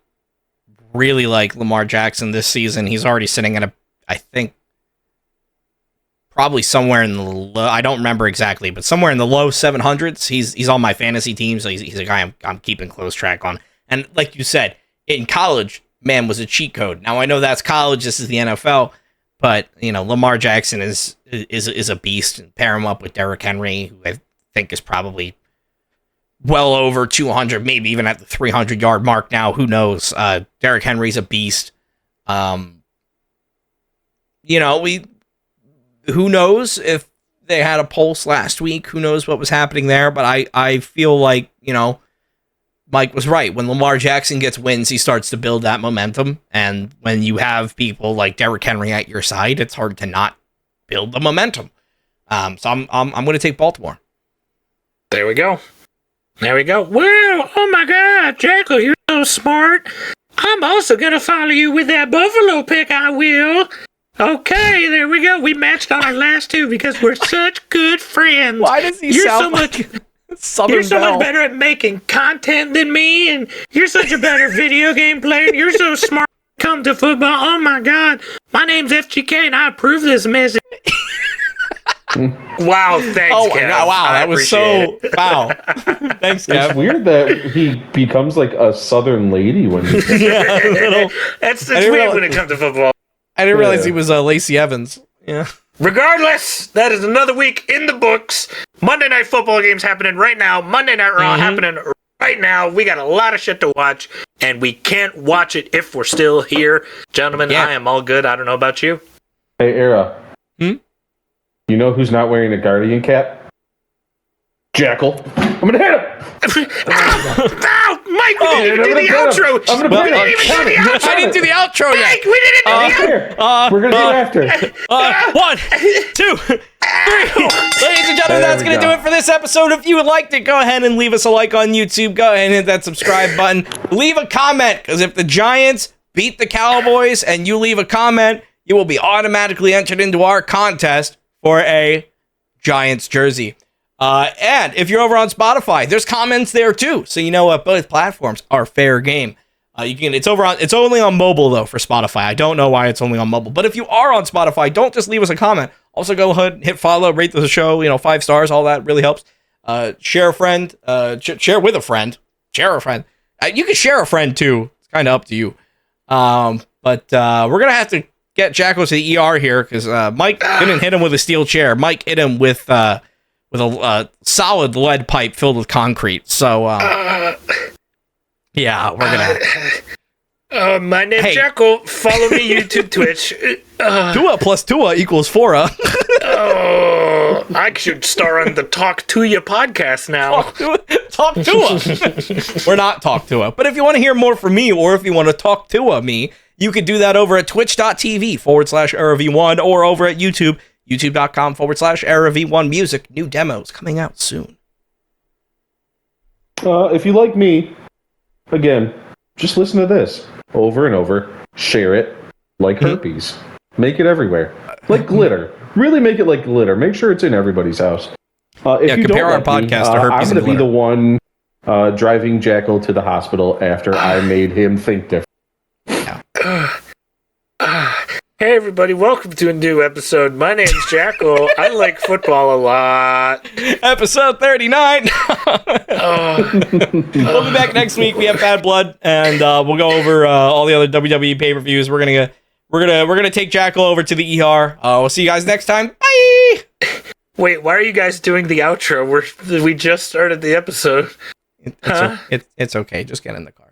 really like Lamar Jackson this season. He's already sitting at I think, probably somewhere in the low, I don't remember exactly, but somewhere in the low 700s. He's on my fantasy team, so he's a guy I'm keeping close track on. And like you said, in college, man, was a cheat code. Now I know that's college, this is the NFL, but Lamar Jackson is a beast. And pair him up with Derrick Henry, who I think is probably well over 200, maybe even at the 300-yard mark now. Who knows? Derrick Henry's a beast. Who knows if they had a pulse last week? Who knows what was happening there? But I feel like, Mike was right. When Lamar Jackson gets wins, he starts to build that momentum. And when you have people like Derrick Henry at your side, it's hard to not build the momentum. So I'm going to take Baltimore. There we go. Wow, oh my God, Jackal, you're so smart. I'm also going to follow you with that Buffalo pick, I will. Okay, there we go. We matched on our last two because we're such good friends. Why does he sound like Southern You're so Belle? much better at making content than me, and you're such a better video game player. You're so smart when it comes to football. Oh my God. My name's FGK, and I approve this message. Wow, thanks, Kev. Wow, that was so... Wow. Thanks, Kev. It's weird that he becomes like a Southern lady when he's... It's weird when it comes to football. I didn't realize he was Lacey Evans. Yeah. Regardless, that is another week in the books. Monday Night Football games happening right now. Monday Night Raw happening right now. We got a lot of shit to watch, and we can't watch it if we're still here. Gentlemen, I am all good. I don't know about you. Hey, Era. You know who's not wearing a Guardian cap? Jackal. I'm gonna hit him! Ow! Mike, we didn't even do the outro! We didn't even do the outro! I didn't do the outro yet! Mike, we didn't do the outro! We're gonna do it after. 1, 2, 3. Ladies and gentlemen, that's going to do it for this episode. If you would like to, go ahead and leave us a like on YouTube. Go ahead and hit that subscribe button. Leave a comment, because if the Giants beat the Cowboys and you leave a comment, you will be automatically entered into our contest for a Giants jersey. And if you're over on Spotify, there's comments there too. So you know what? Both platforms are fair game. It's only on mobile though for Spotify. I don't know why it's only on mobile. But if you are on Spotify, don't just leave us a comment. Also go ahead, hit follow, rate the show, 5 stars, all that really helps. Share a friend, share with a friend, share a friend. You can share a friend too. It's kind of up to you. But we're going to have to get Jackal to the ER here because Mike didn't hit him with a steel chair. Mike hit him with a solid lead pipe filled with concrete. So, yeah, we're gonna. My name's Jackal. Follow me, YouTube, Twitch. Tua plus Tua equals Fora. I should star on the Talk to Ya podcast now. Talk Tua. We're not Talk Tua, but if you want to hear more from me, or if you want to talk Tua me, you could do that over at twitch.tv/EraV1 or over at YouTube. YouTube.com/EraV1 Music. New demos coming out soon. If you like me, again, just listen to this over and over. Share it like herpes. Make it everywhere. Like glitter. Really make it like glitter. Make sure it's in everybody's house. If you compare don't our like podcast to herpes. I'm going to be the one driving Jackal to the hospital after I made him think different. Hey everybody, welcome to a new episode. My name's Jackal. I like football a lot. Episode 39. We'll be back next week. We have Bad Blood, and we'll go over all the other WWE pay-per-views. We're gonna take Jackal over to the ER. We'll see you guys next time. Bye. Wait, why are you guys doing the outro? We just started the episode. It's okay. Just get in the car.